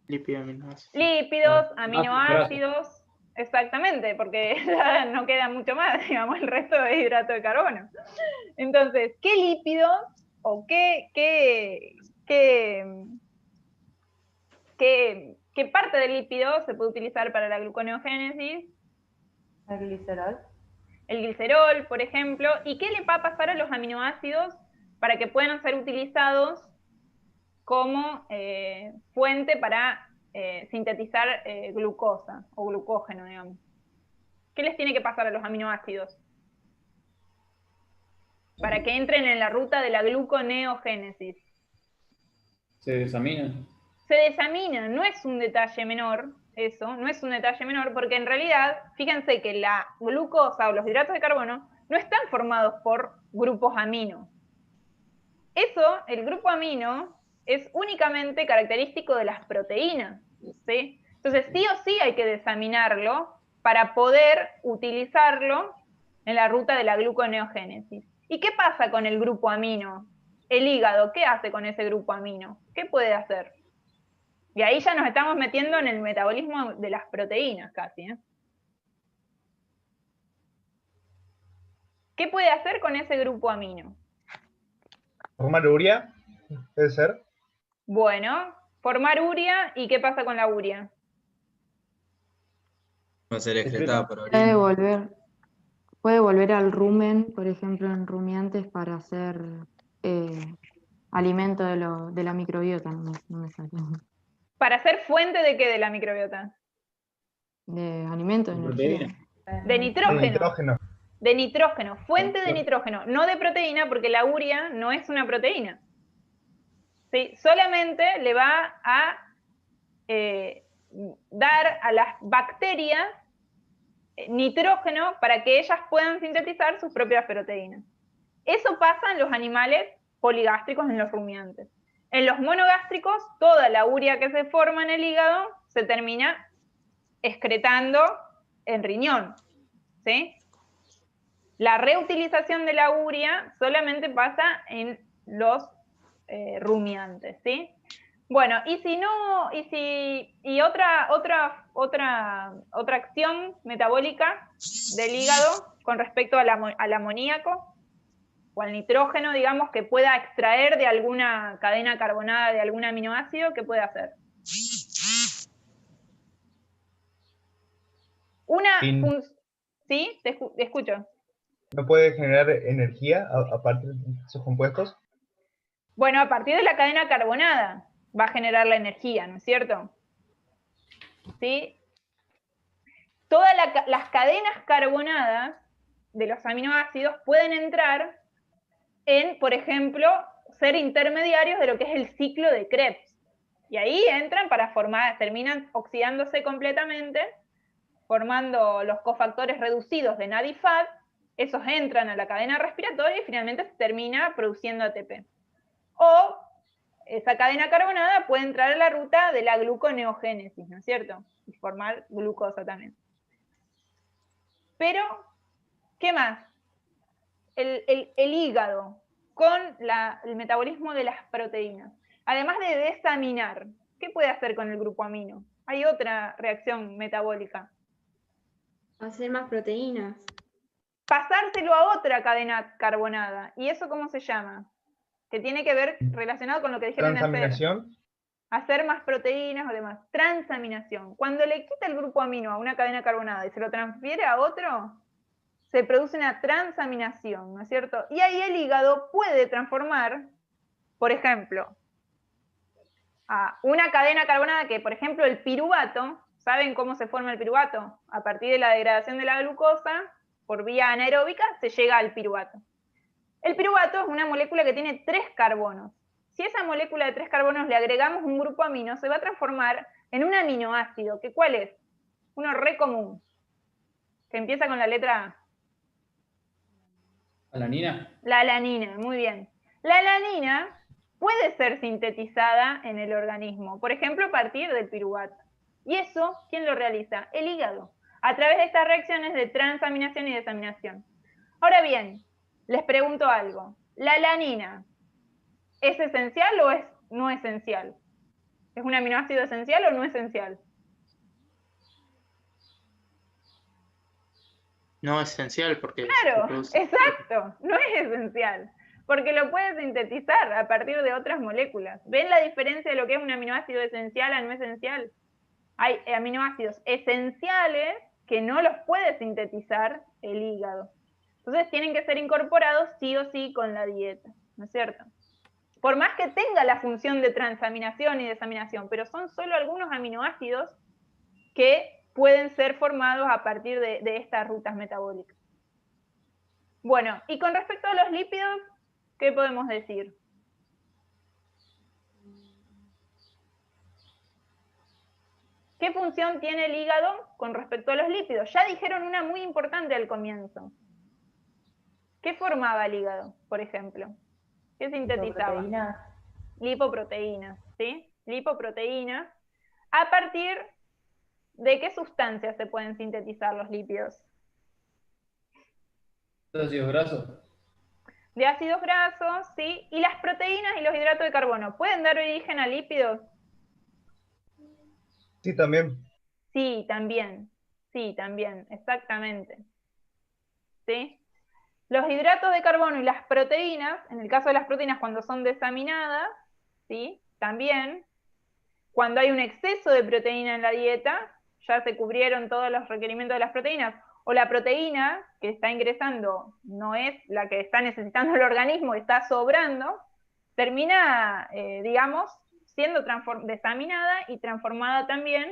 [SPEAKER 2] Lípido aminoácido.
[SPEAKER 1] Lípidos,
[SPEAKER 3] Ah,
[SPEAKER 1] aminoácidos, exactamente, porque ya no queda mucho más, digamos, el resto de hidrato de carbono. Entonces, ¿qué lípidos o qué parte del lípido se puede utilizar para la gluconeogénesis?
[SPEAKER 6] El glicerol.
[SPEAKER 1] El glicerol, por ejemplo. ¿Y qué le va a pasar a los aminoácidos para que puedan ser utilizados como fuente para sintetizar glucosa o glucógeno, digamos? ¿Qué les tiene que pasar a los aminoácidos para que entren en la ruta de la gluconeogénesis?
[SPEAKER 3] Se desaminan.
[SPEAKER 1] Se desaminan, no es un detalle menor, eso, no es un detalle menor, porque en realidad, fíjense que la glucosa o los hidratos de carbono no están formados por grupos amino. Eso, el grupo amino, es únicamente característico de las proteínas, ¿sí? Entonces, sí o sí hay que desaminarlo para poder utilizarlo en la ruta de la gluconeogénesis. ¿Y qué pasa con el grupo amino? El hígado, ¿qué hace con ese grupo amino? ¿Qué puede hacer? Y ahí ya nos estamos metiendo en el metabolismo de las proteínas casi, ¿eh? ¿Qué puede hacer con ese grupo amino?
[SPEAKER 8] ¿Formar urea? ¿Puede ser?
[SPEAKER 1] Bueno, formar urea, ¿y qué pasa con la urea?
[SPEAKER 7] Va a ser excretada por
[SPEAKER 6] Puede
[SPEAKER 7] orina.
[SPEAKER 6] volver al rumen, por ejemplo, en rumiantes para hacer alimento de la microbiota, no me sale.
[SPEAKER 1] ¿Para ser fuente de qué de la microbiota?
[SPEAKER 6] De alimento, de energía.
[SPEAKER 1] De nitrógeno.
[SPEAKER 8] De nitrógeno.
[SPEAKER 1] De nitrógeno, fuente de nitrógeno, no de proteína, porque la urea no es una proteína. ¿Sí? Solamente le va a dar a las bacterias nitrógeno para que ellas puedan sintetizar sus propias proteínas. Eso pasa en los animales poligástricos, en los rumiantes. En los monogástricos, toda la urea que se forma en el hígado se termina excretando en riñón, ¿sí? La reutilización de la urea solamente pasa en los rumiantes, ¿sí? Bueno, y otra acción metabólica del hígado con respecto al amoníaco o al nitrógeno, digamos, que pueda extraer de alguna cadena carbonada de algún aminoácido, ¿qué puede hacer? ¿Sí? Te escucho.
[SPEAKER 8] ¿No puede generar energía a partir de esos compuestos?
[SPEAKER 1] Bueno, a partir de la cadena carbonada va a generar la energía, ¿no es cierto? ¿Sí? Todas las cadenas carbonadas de los aminoácidos pueden entrar en, por ejemplo, ser intermediarios de lo que es el ciclo de Krebs. Y ahí entran para terminan oxidándose completamente, formando los cofactores reducidos de NAD y FAD. Esos entran a la cadena respiratoria y finalmente se termina produciendo ATP. O esa cadena carbonada puede entrar a la ruta de la gluconeogénesis, ¿no es cierto? Y formar glucosa también. Pero, ¿qué más? El hígado con el metabolismo de las proteínas. Además de desaminar, ¿qué puede hacer con el grupo amino? Hay otra reacción metabólica.
[SPEAKER 10] Hacer más proteínas.
[SPEAKER 1] Pasárselo a otra cadena carbonada. ¿Y eso cómo se llama? Que tiene que ver relacionado con lo que dijeron hacer.
[SPEAKER 8] ¿Transaminación?
[SPEAKER 1] Hacer más proteínas o demás. Transaminación. Cuando le quita el grupo amino a una cadena carbonada y se lo transfiere a otro, se produce una transaminación, ¿no es cierto? Y ahí el hígado puede transformar, por ejemplo, a una cadena carbonada que, por ejemplo, el piruvato, ¿saben cómo se forma el piruvato? A partir de la degradación de la glucosa, por vía anaeróbica, se llega al piruvato. El piruvato es una molécula que tiene 3 carbonos. Si a esa molécula de 3 carbonos le agregamos un grupo amino, se va a transformar en un aminoácido, que ¿cuál es? Uno re común, que empieza con la letra A.
[SPEAKER 3] ¿Alanina?
[SPEAKER 1] La alanina, muy bien. La alanina puede ser sintetizada en el organismo, por ejemplo, a partir del piruvato. ¿Y eso quién lo realiza? El hígado, a través de estas reacciones de transaminación y desaminación. Ahora bien, les pregunto algo. ¿La alanina es esencial o es no esencial? ¿Es un aminoácido esencial o no esencial?
[SPEAKER 2] No es esencial porque...
[SPEAKER 1] Claro, exacto, no es esencial, porque lo puede sintetizar a partir de otras moléculas. ¿Ven la diferencia de lo que es un aminoácido esencial a no esencial? Hay aminoácidos esenciales que no los puede sintetizar el hígado. Entonces tienen que ser incorporados sí o sí con la dieta, ¿no es cierto? Por más que tenga la función de transaminación y desaminación, pero son solo algunos aminoácidos que pueden ser formados a partir de estas rutas metabólicas. Bueno, y con respecto a los lípidos, ¿qué podemos decir? ¿Qué función tiene el hígado con respecto a los lípidos? Ya dijeron una muy importante al comienzo. ¿Qué formaba el hígado, por ejemplo? ¿Qué sintetizaba? Lipoproteínas, ¿sí? Lipoproteínas. ¿A partir de qué sustancias se pueden sintetizar los lípidos?
[SPEAKER 3] Ácidos grasos.
[SPEAKER 1] de ácidos grasos, ¿sí? Y las proteínas y los hidratos de carbono, ¿pueden dar origen a lípidos?
[SPEAKER 8] Sí, también.
[SPEAKER 1] Sí, también, exactamente. ¿Sí? Los hidratos de carbono y las proteínas, en el caso de las proteínas cuando son desaminadas, ¿sí? También, cuando hay un exceso de proteína en la dieta, ya se cubrieron todos los requerimientos de las proteínas, o la proteína que está ingresando no es la que está necesitando el organismo, está sobrando, termina, digamos, siendo desaminada y transformada también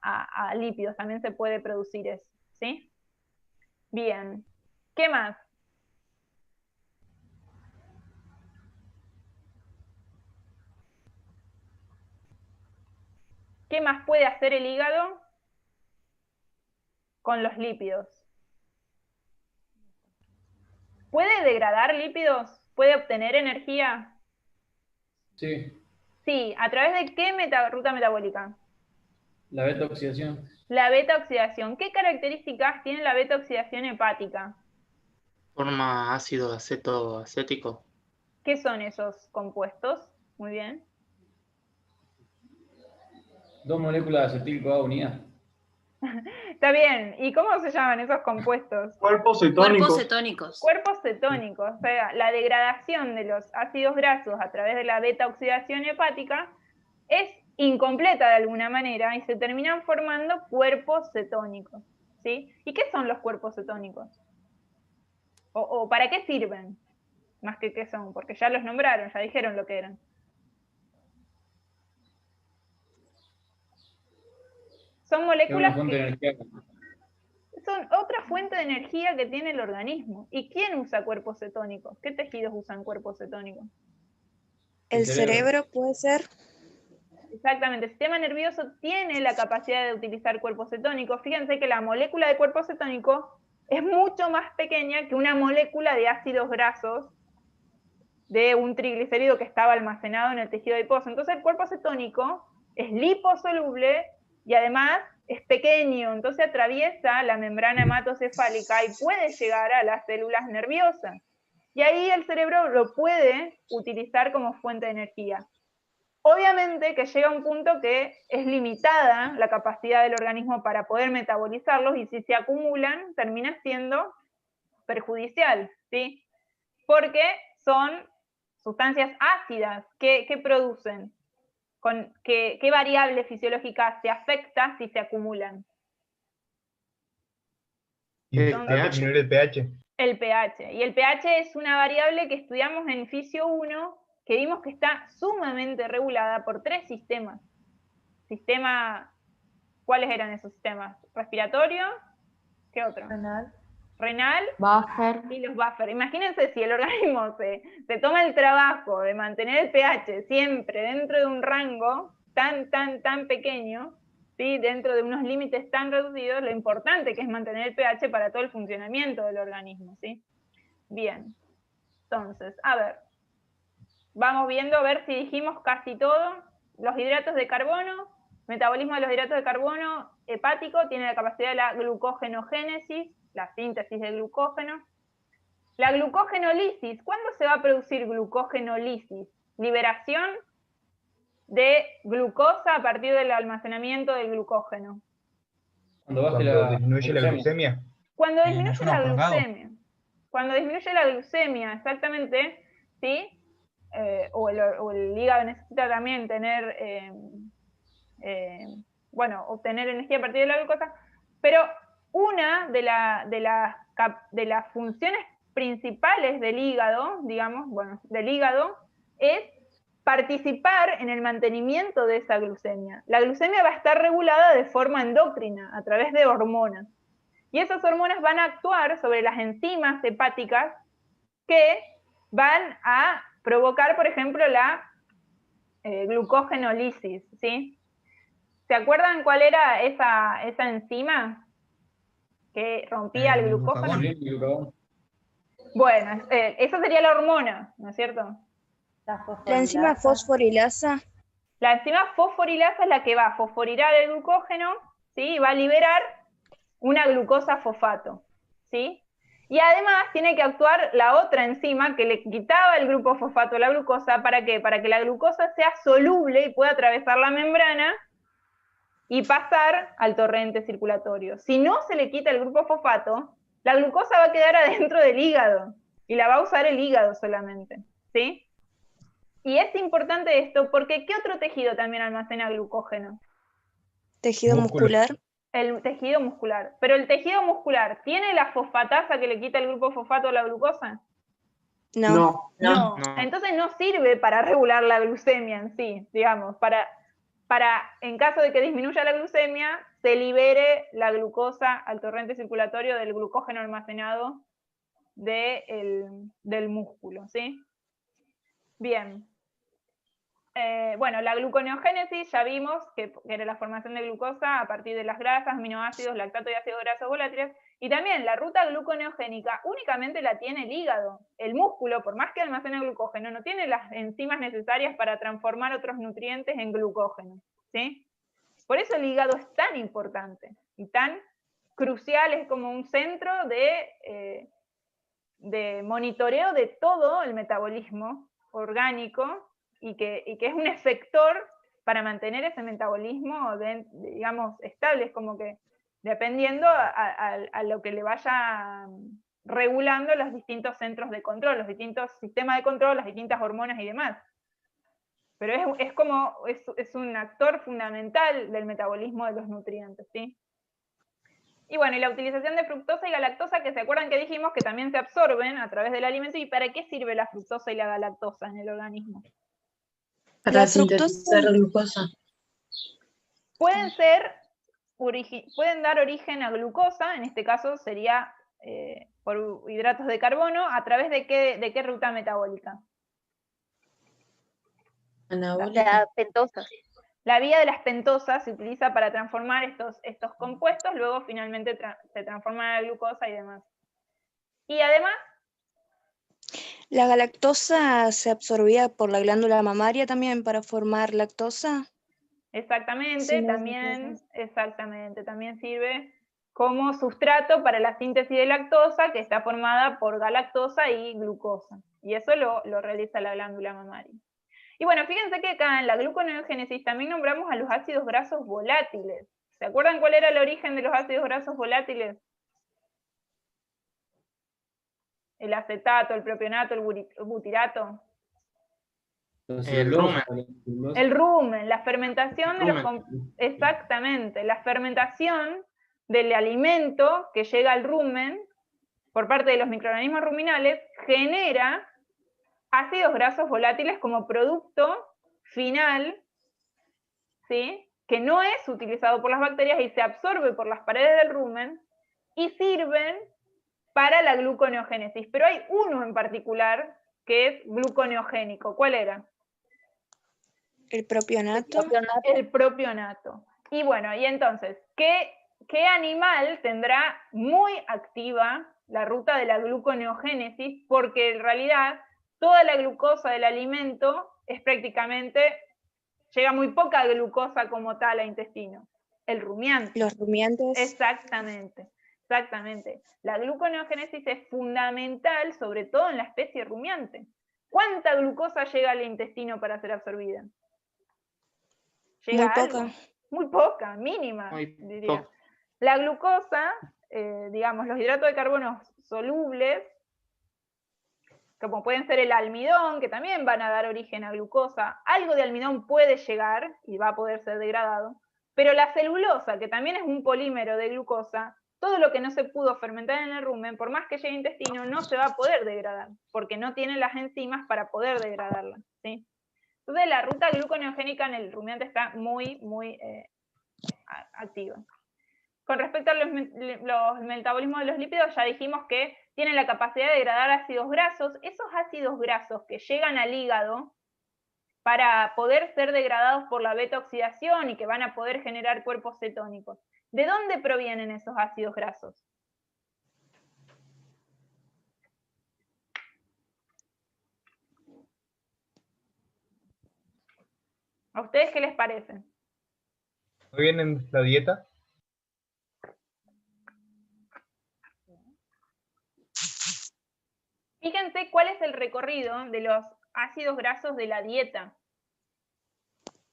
[SPEAKER 1] a lípidos, también se puede producir eso, ¿sí? Bien, ¿qué más? ¿Qué más puede hacer el hígado con los lípidos? ¿Puede degradar lípidos? ¿Puede obtener energía?
[SPEAKER 3] Sí,
[SPEAKER 1] Sí, ¿a través de qué ruta metabólica?
[SPEAKER 3] la beta oxidación.
[SPEAKER 1] La beta oxidación. ¿Qué características tiene la beta oxidación hepática?
[SPEAKER 2] Forma ácido acético.
[SPEAKER 1] ¿Qué son esos compuestos? Muy bien.
[SPEAKER 3] 2 moléculas de acetil-CoA unidas.
[SPEAKER 1] Está bien. ¿Y cómo se llaman esos compuestos?
[SPEAKER 12] Cuerpos cetónicos.
[SPEAKER 13] Cuerpos cetónicos.
[SPEAKER 1] Cuerpos cetónicos. O sea, la degradación de los ácidos grasos a través de la beta oxidación hepática es incompleta de alguna manera y se terminan formando cuerpos cetónicos, ¿sí? ¿Y qué son los cuerpos cetónicos? ¿O para qué sirven? Más que qué son, porque ya los nombraron, ya dijeron lo que eran. Son moléculas que son otra fuente de energía que tiene el organismo. ¿Y quién usa cuerpos cetónicos? ¿Qué tejidos usan cuerpos cetónicos?
[SPEAKER 11] El cerebro puede ser.
[SPEAKER 1] Exactamente, el sistema nervioso tiene la capacidad de utilizar cuerpos cetónicos. Fíjense que la molécula de cuerpo cetónico es mucho más pequeña que una molécula de ácidos grasos de un triglicérido que estaba almacenado en el tejido adiposo. Entonces el cuerpo cetónico es liposoluble y además es pequeño, entonces atraviesa la membrana hematocefálica y puede llegar a las células nerviosas. Y ahí el cerebro lo puede utilizar como fuente de energía. Obviamente que llega un punto que es limitada la capacidad del organismo para poder metabolizarlos y si se acumulan termina siendo perjudicial, ¿sí? Porque son sustancias ácidas que producen. ¿Qué variable fisiológica se afecta si se acumulan?
[SPEAKER 8] Disminuir el pH.
[SPEAKER 1] El pH. Y el pH es una variable que estudiamos en Fisio 1, que vimos que está sumamente regulada por 3 sistemas. ¿Cuáles eran esos sistemas? Respiratorio, ¿qué otro? Renal,
[SPEAKER 6] Buffer.
[SPEAKER 1] y los buffer. Imagínense si el organismo se toma el trabajo de mantener el pH siempre dentro de un rango tan pequeño, ¿sí? Dentro de unos límites tan reducidos, lo importante que es mantener el pH para todo el funcionamiento del organismo, ¿sí? Bien, entonces, a ver, vamos viendo a ver si dijimos casi todo. Los hidratos de carbono, metabolismo de los hidratos de carbono hepático, tiene la capacidad de la glucogenogénesis, la síntesis de glucógeno. La glucogenolisis, ¿cuándo se va a producir glucogenolisis? Liberación de glucosa a partir del almacenamiento del glucógeno.
[SPEAKER 8] Cuando disminuye la glucemia.
[SPEAKER 1] Cuando disminuye la glucemia. Cuando disminuye la glucemia, exactamente, ¿sí? O el hígado necesita también tener, obtener energía a partir de la glucosa, pero una de las funciones principales del hígado, del hígado, es participar en el mantenimiento de esa glucemia. La glucemia va a estar regulada de forma endocrina, a través de hormonas. Y esas hormonas van a actuar sobre las enzimas hepáticas que van a provocar, por ejemplo, la glucogenolisis, ¿sí? ¿Se acuerdan cuál era esa enzima que rompía el glucógeno? Bueno, esa sería la hormona, ¿no es cierto?
[SPEAKER 11] La enzima fosforilasa.
[SPEAKER 1] La enzima fosforilasa es la que va a fosforilar el glucógeno, ¿sí? Y va a liberar una glucosa fosfato, ¿sí? Y además tiene que actuar la otra enzima que le quitaba el grupo fosfato a la glucosa. ¿Para qué? Para que la glucosa sea soluble y pueda atravesar la membrana y pasar al torrente circulatorio. Si no se le quita el grupo fosfato, la glucosa va a quedar adentro del hígado y la va a usar el hígado solamente, ¿sí? Y es importante esto porque ¿qué otro tejido también almacena glucógeno?
[SPEAKER 11] Tejido muscular.
[SPEAKER 1] El tejido muscular. Pero el tejido muscular, ¿tiene la fosfatasa que le quita el grupo fosfato a la glucosa?
[SPEAKER 11] No.
[SPEAKER 1] No. Entonces no sirve para regular la glucemia en sí, digamos, para en caso de que disminuya la glucemia, se libere la glucosa al torrente circulatorio del glucógeno almacenado del músculo, ¿sí? Bien. Bueno, la gluconeogénesis ya vimos que era la formación de glucosa a partir de las grasas, aminoácidos, lactato y ácidos grasos volátiles, y también la ruta gluconeogénica únicamente la tiene el hígado. El músculo, por más que almacena glucógeno, no tiene las enzimas necesarias para transformar otros nutrientes en glucógeno, ¿sí? Por eso el hígado es tan importante y tan crucial, es como un centro de monitoreo de todo el metabolismo orgánico, y que es un efector para mantener ese metabolismo, digamos, estable, es como que dependiendo a lo que le vaya regulando los distintos centros de control, los distintos sistemas de control, las distintas hormonas y demás. Pero es un actor fundamental del metabolismo de los nutrientes, ¿sí? Y bueno, y la utilización de fructosa y galactosa, que se acuerdan que dijimos que también se absorben a través del alimento, ¿y para qué sirve la fructosa y la galactosa en el organismo?
[SPEAKER 12] Para sintetizar glucosa.
[SPEAKER 1] Pueden dar origen a glucosa, en este caso sería por hidratos de carbono, ¿a través de qué ruta metabólica?
[SPEAKER 12] Anabólica.
[SPEAKER 10] Pentosa.
[SPEAKER 1] La vía de las pentosas se utiliza para transformar estos compuestos, luego finalmente se transforman en la glucosa y demás. Y además,
[SPEAKER 11] ¿la galactosa se absorbía por la glándula mamaria también para formar lactosa?
[SPEAKER 1] exactamente,
[SPEAKER 11] Sí,
[SPEAKER 1] también sirve como sustrato para la síntesis de lactosa, que está formada por galactosa y glucosa. Y eso lo realiza la glándula mamaria. Y bueno, fíjense que acá en la gluconeogénesis también nombramos a los ácidos grasos volátiles. ¿Se acuerdan cuál era el origen de los ácidos grasos volátiles? El acetato, el propionato, el butirato.
[SPEAKER 2] El rumen.
[SPEAKER 1] El rumen, la fermentación de los... Exactamente, la fermentación del alimento que llega al rumen por parte de los microorganismos ruminales genera ácidos grasos volátiles como producto final, ¿sí? Que no es utilizado por las bacterias y se absorbe por las paredes del rumen y sirven para la gluconeogénesis. Pero hay uno en particular que es gluconeogénico. ¿Cuál era?
[SPEAKER 11] El propionato.
[SPEAKER 1] El propionato. Y bueno, y entonces, ¿qué animal tendrá muy activa la ruta de la gluconeogénesis? Porque en realidad toda la glucosa del alimento es prácticamente, llega muy poca glucosa como tal al intestino. El rumiante.
[SPEAKER 11] Los rumiantes.
[SPEAKER 1] Exactamente. La gluconeogénesis es fundamental, sobre todo en la especie rumiante. ¿Cuánta glucosa llega al intestino para ser absorbida?
[SPEAKER 11] Muy poca.
[SPEAKER 1] Muy poca, mínima, diría. La glucosa, digamos, los hidratos de carbono solubles, como pueden ser el almidón, que también van a dar origen a glucosa, algo de almidón puede llegar y va a poder ser degradado, pero la celulosa, que también es un polímero de glucosa, todo lo que no se pudo fermentar en el rumen, por más que llegue al intestino, no se va a poder degradar, porque no tiene las enzimas para poder degradarla, ¿sí? Entonces la ruta gluconeogénica en el rumiante está muy activa. Con respecto a los metabolismos de los lípidos, ya dijimos que tienen la capacidad de degradar ácidos grasos. Esos ácidos grasos que llegan al hígado para poder ser degradados por la beta-oxidación y que van a poder generar cuerpos cetónicos. ¿De dónde provienen esos ácidos grasos? ¿A ustedes qué les parece?
[SPEAKER 8] ¿No vienen la dieta?
[SPEAKER 1] fíjense cuál es el recorrido de los ácidos grasos de la dieta.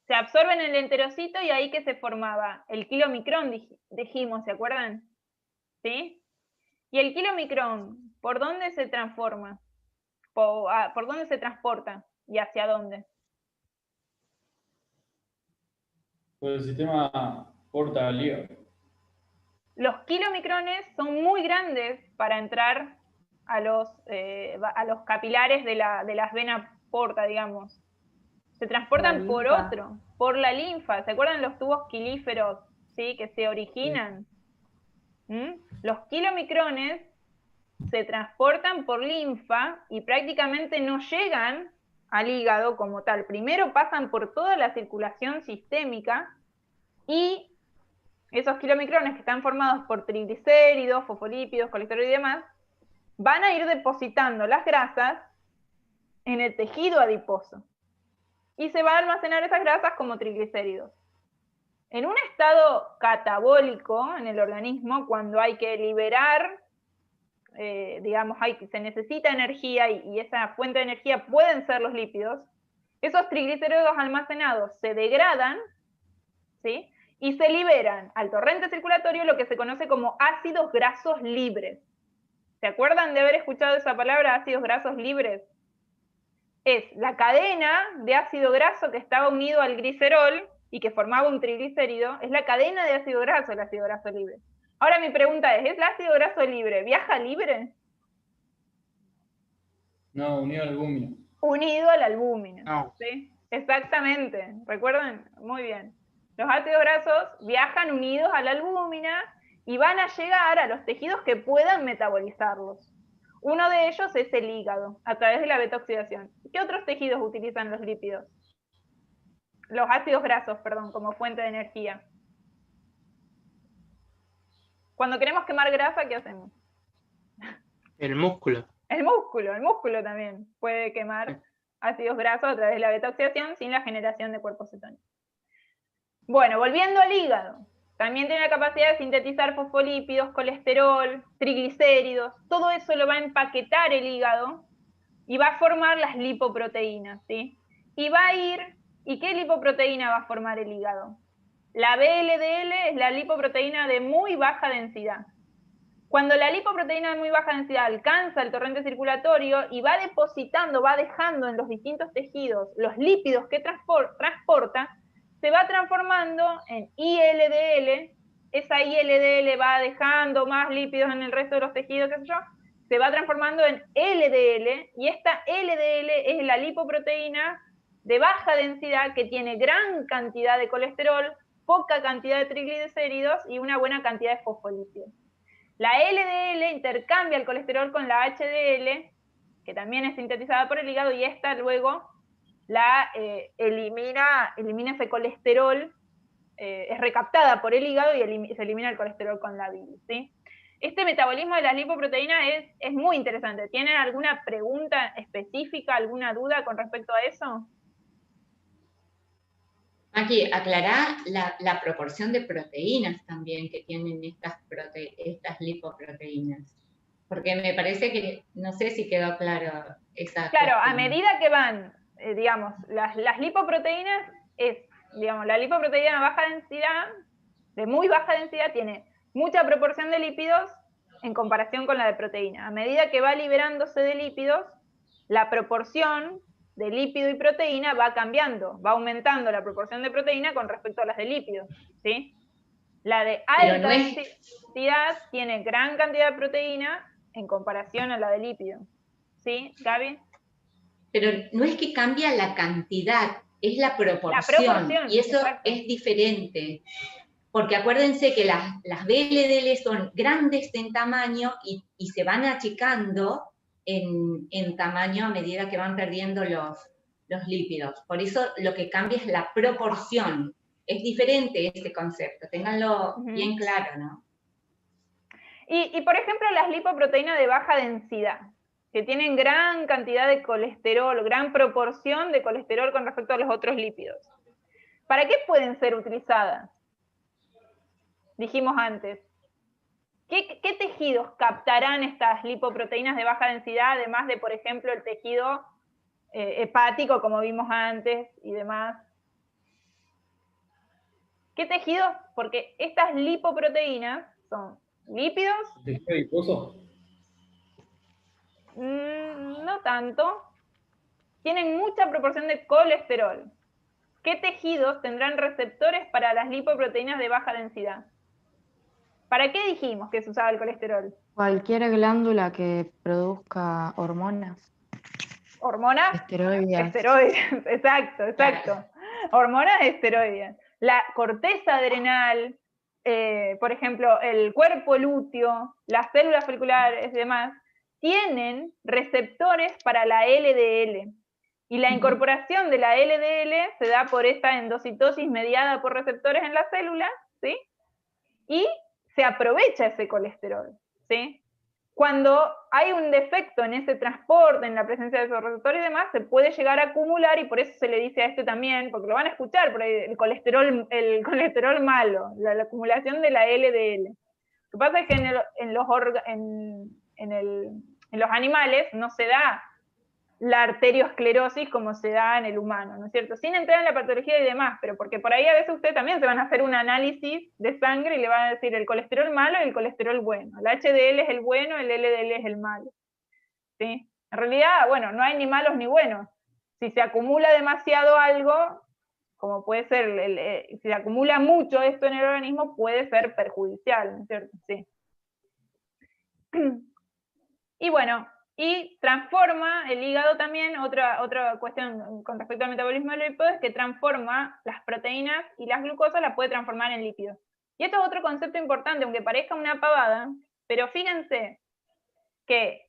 [SPEAKER 1] Se absorben en el enterocito y ahí que se formaba el kilomicrón, dijimos, ¿se acuerdan? ¿Sí? Y el kilomicrón, ¿por dónde se transforma? ¿Por dónde se transporta? ¿Y hacia dónde?
[SPEAKER 3] Por el sistema porta-hígado.
[SPEAKER 1] Los kilomicrones son muy grandes para entrar a los capilares de las venas porta, digamos. Se transportan por otro, por la linfa. ¿Se acuerdan los tubos quilíferos, ¿sí? Que se originan? Los kilomicrones se transportan por linfa y prácticamente no llegan al hígado como tal. Primero pasan por toda la circulación sistémica y esos kilomicrones que están formados por triglicéridos, fosfolípidos, colesterol y demás, van a ir depositando las grasas en el tejido adiposo. Y se va a almacenar esas grasas como triglicéridos. En un estado catabólico en el organismo, cuando hay que liberar, digamos, se necesita energía y esa fuente de energía pueden ser los lípidos, esos triglicéridos almacenados se degradan, ¿sí? Y se liberan al torrente circulatorio lo que se conoce como ácidos grasos libres. ¿Se acuerdan de haber escuchado esa palabra, ácidos grasos libres? Es la cadena de ácido graso que estaba unido al glicerol y que formaba un triglicérido, es la cadena de ácido graso, el ácido graso libre. Ahora mi pregunta ¿es el ácido graso libre viaja libre?
[SPEAKER 3] No, unido al albúmina.
[SPEAKER 1] Unido al albúmina.
[SPEAKER 2] No.
[SPEAKER 1] ¿Sí? Exactamente. ¿Recuerdan? Muy bien. Los ácidos grasos viajan unidos a la albúmina y van a llegar a los tejidos que puedan metabolizarlos. Uno de ellos es el hígado, a través de la beta-oxidación. ¿Qué otros tejidos utilizan los lípidos? Los ácidos grasos, perdón, como fuente de energía. Cuando queremos quemar grasa, ¿qué hacemos?
[SPEAKER 2] El músculo.
[SPEAKER 1] El músculo también puede quemar ácidos grasos a través de la beta-oxidación sin la generación de cuerpos cetónicos. Bueno, volviendo al hígado, también tiene la capacidad de sintetizar fosfolípidos, colesterol, triglicéridos, todo eso lo va a empaquetar el hígado y va a formar las lipoproteínas, ¿sí? Y va a ir, ¿y qué lipoproteína va a formar el hígado? La VLDL es la lipoproteína de muy baja densidad. Cuando la lipoproteína de muy baja densidad alcanza el torrente circulatorio y va depositando, va dejando en los distintos tejidos los lípidos que transporta, se va transformando en ILDL, esa ILDL va dejando más lípidos en el resto de los tejidos, qué sé yo, se va transformando en LDL, y esta LDL es la lipoproteína de baja densidad que tiene gran cantidad de colesterol, poca cantidad de triglicéridos y una buena cantidad de fosfolípidos. La LDL intercambia el colesterol con la HDL, que también es sintetizada por el hígado, y esta luego la elimina ese colesterol, es recaptada por el hígado y se elimina el colesterol con la bilis, ¿sí? Este metabolismo de las lipoproteínas es muy interesante. ¿Tienen alguna pregunta específica, alguna duda con respecto a eso?
[SPEAKER 9] Aquí, aclará la proporción de proteínas también que tienen estas lipoproteínas. Porque me parece que, no sé si quedó claro esa
[SPEAKER 1] Claro,
[SPEAKER 9] cuestión.
[SPEAKER 1] a medida que van, digamos, las lipoproteínas digamos, la lipoproteína de baja densidad, de muy baja densidad, tiene mucha proporción de lípidos en comparación con la de proteína. A medida que va liberándose de lípidos, la proporción de lípido y proteína va cambiando, va aumentando la proporción de proteína con respecto a las de lípidos, ¿sí? La de alta densidad tiene gran cantidad de proteína en comparación a la de lípido, ¿sí, Gaby?
[SPEAKER 9] Pero no es que cambia la cantidad, es la proporción, y eso
[SPEAKER 1] exacto.
[SPEAKER 9] Es diferente. Porque acuérdense que las VLDL son grandes en tamaño y se van achicando en tamaño a medida que van perdiendo los lípidos. Por eso lo que cambia es la proporción. Es diferente este concepto, ténganlo bien claro, ¿no?
[SPEAKER 1] Y por ejemplo, las lipoproteínas de baja densidad, que tienen gran cantidad de colesterol, gran proporción de colesterol con respecto a los otros lípidos. ¿Para qué pueden ser utilizadas? Dijimos antes. ¿Qué tejidos captarán estas lipoproteínas de baja densidad, además de, por ejemplo, el tejido hepático, como vimos antes, y demás? ¿Qué tejidos? Porque estas lipoproteínas son lípidos.
[SPEAKER 3] ¿Tejido adiposo?
[SPEAKER 1] No tanto. Tienen mucha proporción de colesterol. ¿Qué tejidos tendrán receptores para las lipoproteínas de baja densidad? ¿Para qué dijimos que se usaba el colesterol?
[SPEAKER 6] Cualquier glándula que produzca hormonas.
[SPEAKER 1] ¿Hormonas?
[SPEAKER 6] Esteroides.
[SPEAKER 1] Esteroides, exacto. Hormonas esteroides. La corteza adrenal, por ejemplo, el cuerpo lúteo, las células folliculares y demás, tienen receptores para la LDL. Y la incorporación de la LDL se da por esta endocitosis mediada por receptores en la célula, ¿sí? Y se aprovecha ese colesterol, ¿sí? Cuando hay un defecto en ese transporte, en la presencia de esos receptores y demás, se puede llegar a acumular, y por eso se le dice a este también, porque lo van a escuchar por ahí, el colesterol malo, la acumulación de la LDL. Lo que pasa es que en los animales no se da la arteriosclerosis como se da en el humano, ¿no es cierto? Sin entrar en la patología y demás, pero porque por ahí a veces ustedes también se van a hacer un análisis de sangre y le van a decir el colesterol malo y el colesterol bueno. El HDL es el bueno, el LDL es el malo. ¿Sí? En realidad, bueno, no hay ni malos ni buenos. Si se acumula demasiado algo, como puede ser, si se acumula mucho esto en el organismo, puede ser perjudicial, ¿no es cierto? Sí. Y bueno, y transforma el hígado también, otra cuestión con respecto al metabolismo del lípido, es que transforma las proteínas y las glucosas, las puede transformar en lípidos. Y esto es otro concepto importante, aunque parezca una pavada, pero fíjense que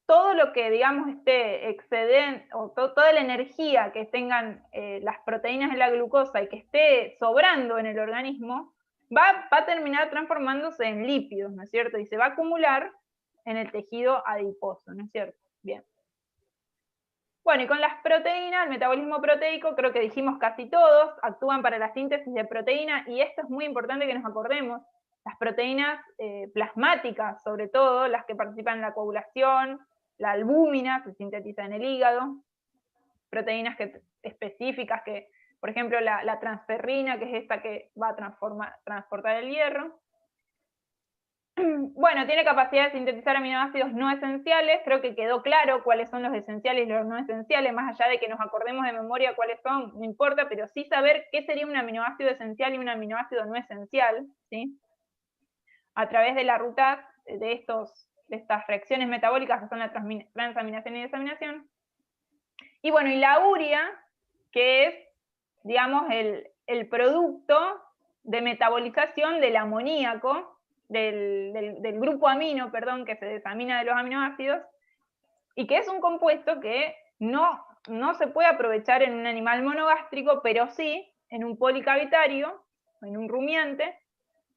[SPEAKER 1] todo lo que, digamos, esté excedente, o toda la energía que tengan las proteínas de la glucosa y que esté sobrando en el organismo, va a terminar transformándose en lípidos, ¿no es cierto? Y se va a acumular en el tejido adiposo, ¿no es cierto? Bien. Bueno, y con las proteínas, el metabolismo proteico, creo que dijimos casi todos, actúan para la síntesis de proteína, y esto es muy importante que nos acordemos. Las proteínas plasmáticas, sobre todo, las que participan en la coagulación, la albúmina se sintetiza en el hígado, proteínas específicas que, por ejemplo, la transferrina, que es esta que va a transportar el hierro. Bueno, tiene capacidad de sintetizar aminoácidos no esenciales, creo que quedó claro cuáles son los esenciales y los no esenciales, más allá de que nos acordemos de memoria cuáles son, no importa, pero sí saber qué sería un aminoácido esencial y un aminoácido no esencial, ¿sí? A través de la ruta de estas reacciones metabólicas que son la transaminación y desaminación. Y bueno, y la urea, que es, digamos, el producto de metabolización del amoníaco, del grupo amino, perdón, que se desamina de los aminoácidos, y que es un compuesto que no se puede aprovechar en un animal monogástrico, pero sí en un policavitario, en un rumiante,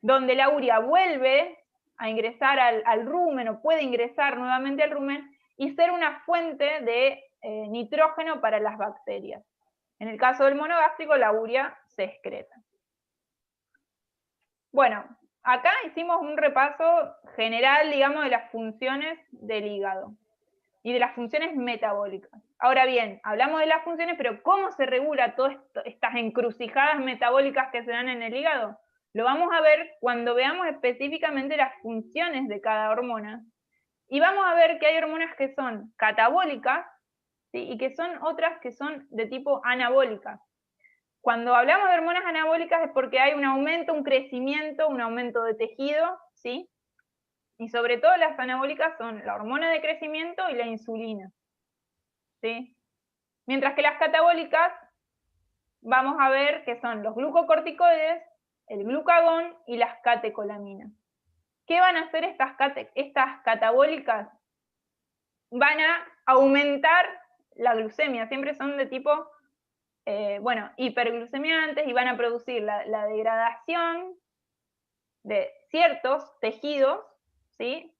[SPEAKER 1] donde la urea vuelve a ingresar al rumen, o puede ingresar nuevamente al rumen, y ser una fuente de nitrógeno para las bacterias. En el caso del monogástrico, la urea se excreta. Bueno, acá hicimos un repaso general, digamos, de las funciones del hígado y de las funciones metabólicas. Ahora bien, hablamos de las funciones, pero ¿cómo se regula todas estas encrucijadas metabólicas que se dan en el hígado? Lo vamos a ver cuando veamos específicamente las funciones de cada hormona. Y vamos a ver que hay hormonas que son catabólicas, ¿sí? Y que son otras que son de tipo anabólicas. Cuando hablamos de hormonas anabólicas es porque hay un aumento, un crecimiento, un aumento de tejido, ¿sí? Y sobre todo las anabólicas son la hormona de crecimiento y la insulina, ¿sí? Mientras que las catabólicas, vamos a ver que son los glucocorticoides, el glucagón y las catecolaminas. ¿Qué van a hacer estas catabólicas? Van a aumentar la glucemia, siempre son de tipo, hiperglucemiantes, y van a producir la degradación de ciertos tejidos, ¿sí?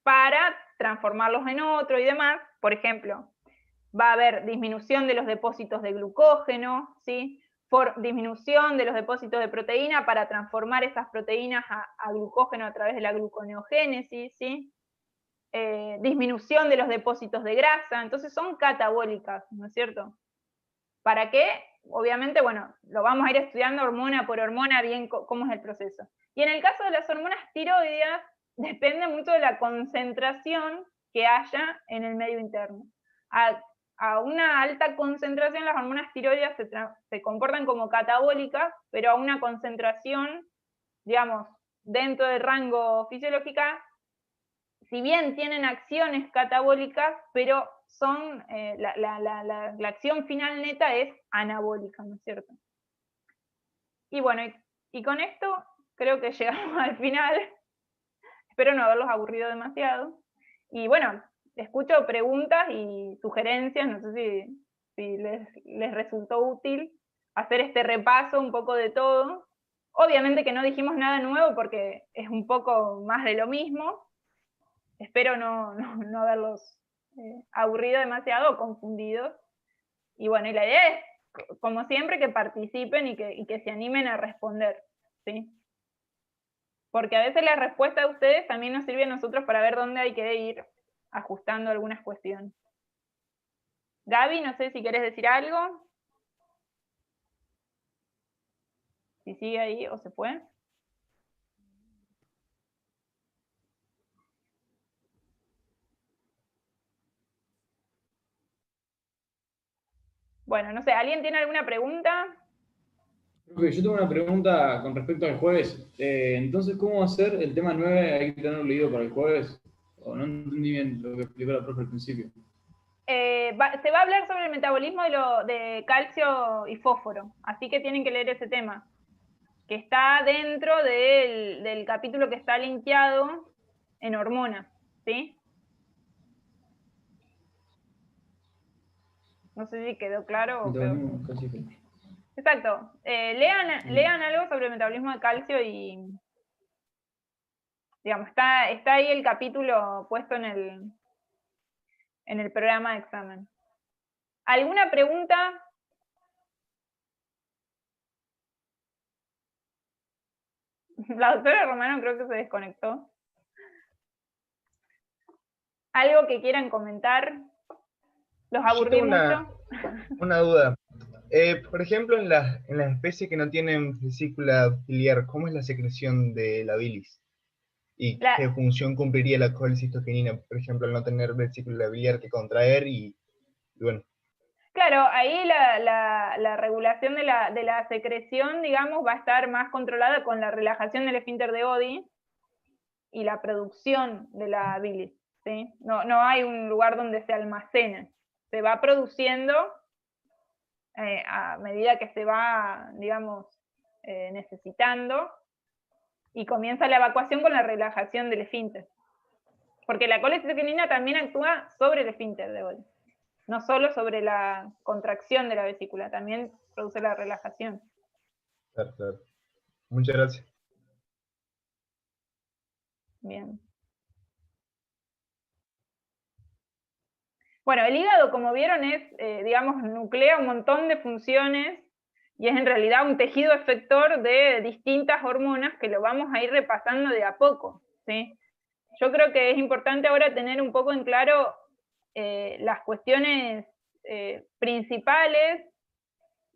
[SPEAKER 1] Para transformarlos en otro y demás. Por ejemplo, va a haber disminución de los depósitos de glucógeno, ¿sí? disminución de los depósitos de proteína para transformar esas proteínas a glucógeno a través de la gluconeogénesis, ¿sí? Disminución de los depósitos de grasa, entonces son catabólicas, ¿no es cierto? ¿Para qué? Obviamente, bueno, lo vamos a ir estudiando hormona por hormona, bien cómo es el proceso. Y en el caso de las hormonas tiroideas, depende mucho de la concentración que haya en el medio interno. A una alta concentración, las hormonas tiroideas se comportan como catabólicas, pero a una concentración, digamos, dentro del rango fisiológico, si bien tienen acciones catabólicas, pero son, la acción final neta es anabólica, ¿no es cierto? Y bueno, y con esto creo que llegamos al final. Espero no haberlos aburrido demasiado. Y bueno, escucho preguntas y sugerencias, no sé si les resultó útil hacer este repaso un poco de todo. Obviamente que no dijimos nada nuevo porque es un poco más de lo mismo. Espero no haberlos aburrido demasiado o confundidos. Y bueno, y la idea es, como siempre, que participen y que se animen a responder, ¿sí? Porque a veces la respuesta de ustedes también nos sirve a nosotros para ver dónde hay que ir ajustando algunas cuestiones. Gaby, no sé si querés decir algo. Si sigue ahí o se fue. Bueno, no sé, ¿alguien tiene alguna pregunta?
[SPEAKER 3] Profe, yo tengo una pregunta con respecto al jueves. Entonces, ¿cómo hacer el tema 9? ¿Hay que tenerlo leído para el jueves? O no entendí bien lo que explicó la profe al principio.
[SPEAKER 1] Se va a hablar sobre el metabolismo de calcio y fósforo, así que tienen que leer ese tema, que está dentro del capítulo que está linkeado en hormonas, ¿sí? No sé si quedó claro o quedó... Exacto. Lean algo sobre el metabolismo de calcio y, digamos, está ahí el capítulo puesto en el programa de examen. ¿Alguna pregunta? La doctora Romano creo que se desconectó. ¿Algo que quieran comentar? ¿Los aburrí mucho?
[SPEAKER 8] Una duda. Por ejemplo, en las especies que no tienen vesícula biliar, ¿cómo es la secreción de la bilis? ¿Y qué función cumpliría la colecistoquinina, por ejemplo, al no tener vesícula biliar que contraer y bueno?
[SPEAKER 1] Claro, ahí la regulación de la secreción, digamos, va a estar más controlada con la relajación del esfínter de Oddi y la producción de la bilis, ¿sí? No hay un lugar donde se almacena. Se va produciendo a medida que se va, digamos, necesitando, y comienza la evacuación con la relajación del esfínter. Porque la colecistoquinina también actúa sobre el esfínter de Oddi. No solo sobre la contracción de la vesícula, también produce la relajación.
[SPEAKER 8] Claro. Muchas gracias.
[SPEAKER 1] Bien. Bueno, el hígado, como vieron, es, digamos, nuclea un montón de funciones y es en realidad un tejido efector de distintas hormonas que lo vamos a ir repasando de a poco, ¿sí? Yo creo que es importante ahora tener un poco en claro las cuestiones principales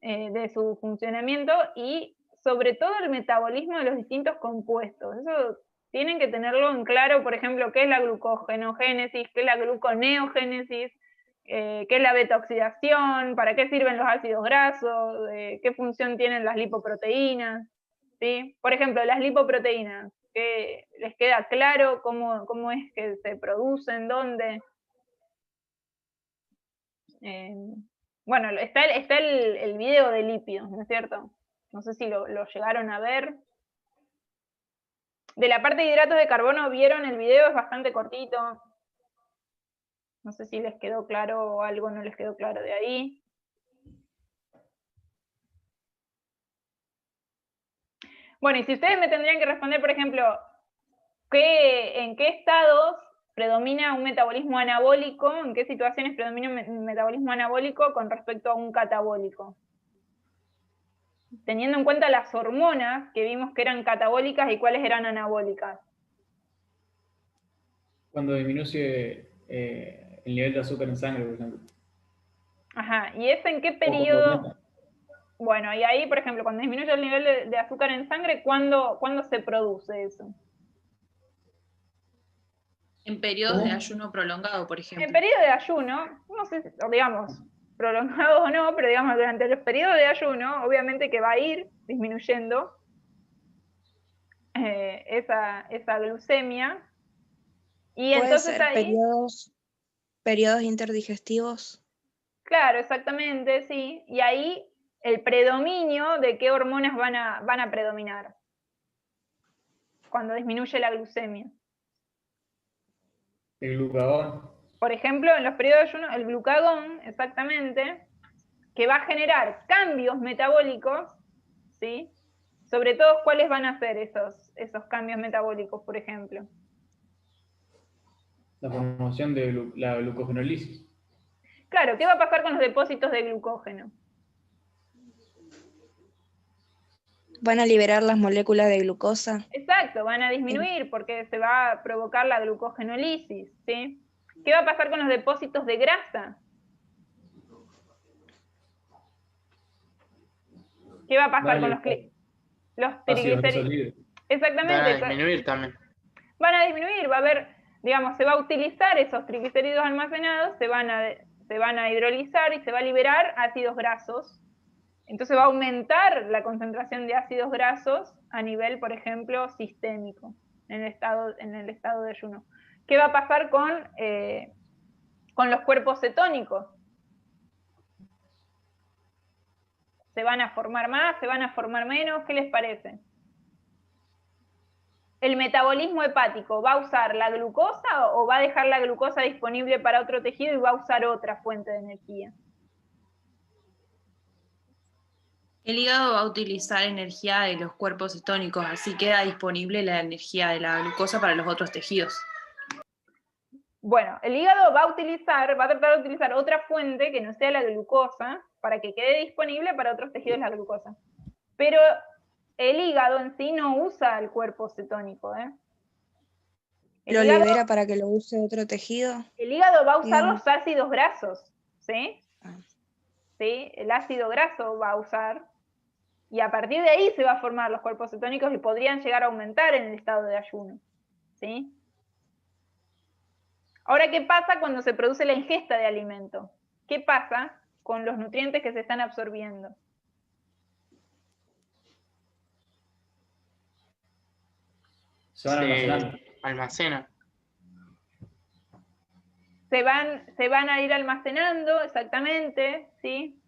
[SPEAKER 1] de su funcionamiento y sobre todo el metabolismo de los distintos compuestos. Eso tienen que tenerlo en claro, por ejemplo, qué es la glucogenogénesis, qué es la gluconeogénesis, qué es la beta-oxidación, para qué sirven los ácidos grasos, qué función tienen las lipoproteínas, ¿sí? Por ejemplo, las lipoproteínas, que les queda claro cómo es que se producen, dónde. Bueno, está el video de lípidos, ¿no es cierto? No sé si lo llegaron a ver. De la parte de hidratos de carbono, ¿vieron el video? Es bastante cortito. No sé si les quedó claro o algo no les quedó claro de ahí. Bueno, y si ustedes me tendrían que responder, por ejemplo, ¿en qué estados predomina un metabolismo anabólico? ¿En qué situaciones predomina un metabolismo anabólico con respecto a un catabólico? teniendo en cuenta las hormonas que vimos que eran catabólicas y cuáles eran anabólicas.
[SPEAKER 3] Cuando disminuye el nivel de azúcar en sangre, por ejemplo.
[SPEAKER 1] Ajá, ¿y es en qué
[SPEAKER 3] O cuando
[SPEAKER 1] periodo?
[SPEAKER 3] aumenta.
[SPEAKER 1] Bueno, y ahí, por ejemplo, cuando disminuye el nivel de azúcar en sangre, ¿cuándo se produce eso?
[SPEAKER 13] En periodos de ayuno prolongado, por ejemplo.
[SPEAKER 1] En periodo de ayuno, no sé, digamos, prolongado o no, pero digamos, durante los periodos de ayuno, obviamente que va a ir disminuyendo esa glucemia. Y
[SPEAKER 11] Puede
[SPEAKER 1] entonces
[SPEAKER 11] ser
[SPEAKER 1] ahí,
[SPEAKER 11] periodos interdigestivos.
[SPEAKER 1] claro, exactamente, sí. Y ahí el predominio de qué hormonas van a predominar cuando disminuye la glucemia.
[SPEAKER 3] El glucagón.
[SPEAKER 1] Por ejemplo, en los periodos de ayuno, el glucagón, exactamente, que va a generar cambios metabólicos, ¿sí? Sobre todo, ¿cuáles van a ser esos cambios metabólicos, por ejemplo?
[SPEAKER 3] La formación de la glucogenólisis.
[SPEAKER 1] Claro, ¿qué va a pasar con los depósitos de glucógeno?
[SPEAKER 11] Van a liberar las moléculas de glucosa.
[SPEAKER 1] Exacto, van a disminuir porque se va a provocar la glucogenólisis, ¿sí? ¿Qué va a pasar con los depósitos de grasa? ¿Qué va a pasar con los triglicéridos? Exactamente.
[SPEAKER 2] Van a disminuir también.
[SPEAKER 1] Van a disminuir, va a haber, digamos, se va a utilizar esos triglicéridos almacenados, se van a hidrolizar y se va a liberar ácidos grasos. Entonces va a aumentar la concentración de ácidos grasos a nivel, por ejemplo, sistémico, en el estado de ayuno. ¿Qué va a pasar con los cuerpos cetónicos? ¿Se van a formar más? ¿Se van a formar menos? ¿Qué les parece? ¿El metabolismo hepático va a usar la glucosa o va a dejar la glucosa disponible para otro tejido y va a usar otra fuente de energía?
[SPEAKER 13] El hígado va a utilizar energía de los cuerpos cetónicos, así queda disponible la energía de la glucosa para los otros tejidos.
[SPEAKER 1] Bueno, el hígado va a tratar de utilizar otra fuente que no sea la glucosa para que quede disponible para otros tejidos la glucosa. Pero el hígado en sí no usa el cuerpo cetónico, ¿eh?
[SPEAKER 11] ¿Lo libera para que lo use otro tejido?
[SPEAKER 1] El hígado va a usar los ácidos grasos, ¿sí? ¿Sí? El ácido graso va a usar, y a partir de ahí se va a formar los cuerpos cetónicos y podrían llegar a aumentar en el estado de ayuno, ¿sí? Ahora, ¿qué pasa cuando se produce la ingesta de alimento? ¿Qué pasa con los nutrientes que se están absorbiendo?
[SPEAKER 3] Se van almacenando.
[SPEAKER 2] Almacena.
[SPEAKER 1] Se van a ir almacenando, exactamente, ¿sí?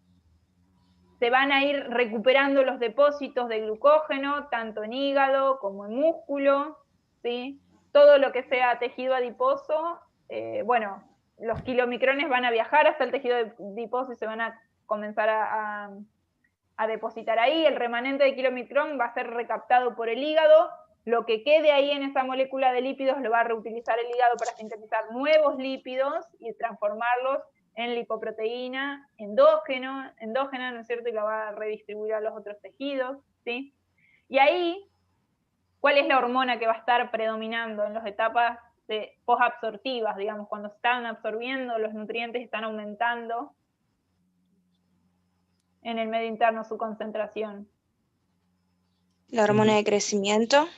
[SPEAKER 1] Se van a ir recuperando los depósitos de glucógeno, tanto en hígado como en músculo, ¿sí? Todo lo que sea tejido adiposo, bueno, los kilomicrones van a viajar hasta el tejido adiposo y se van a comenzar a depositar ahí. El remanente de kilomicrón va a ser recaptado por el hígado. Lo que quede ahí en esa molécula de lípidos lo va a reutilizar el hígado para sintetizar nuevos lípidos y transformarlos en lipoproteína endógena, ¿no es cierto? Y la va a redistribuir a los otros tejidos, ¿sí? Y ahí, ¿cuál es la hormona que va a estar predominando en las etapas posabsortivas, digamos, cuando están absorbiendo los nutrientes y están aumentando en el medio interno su concentración?
[SPEAKER 11] La hormona de crecimiento.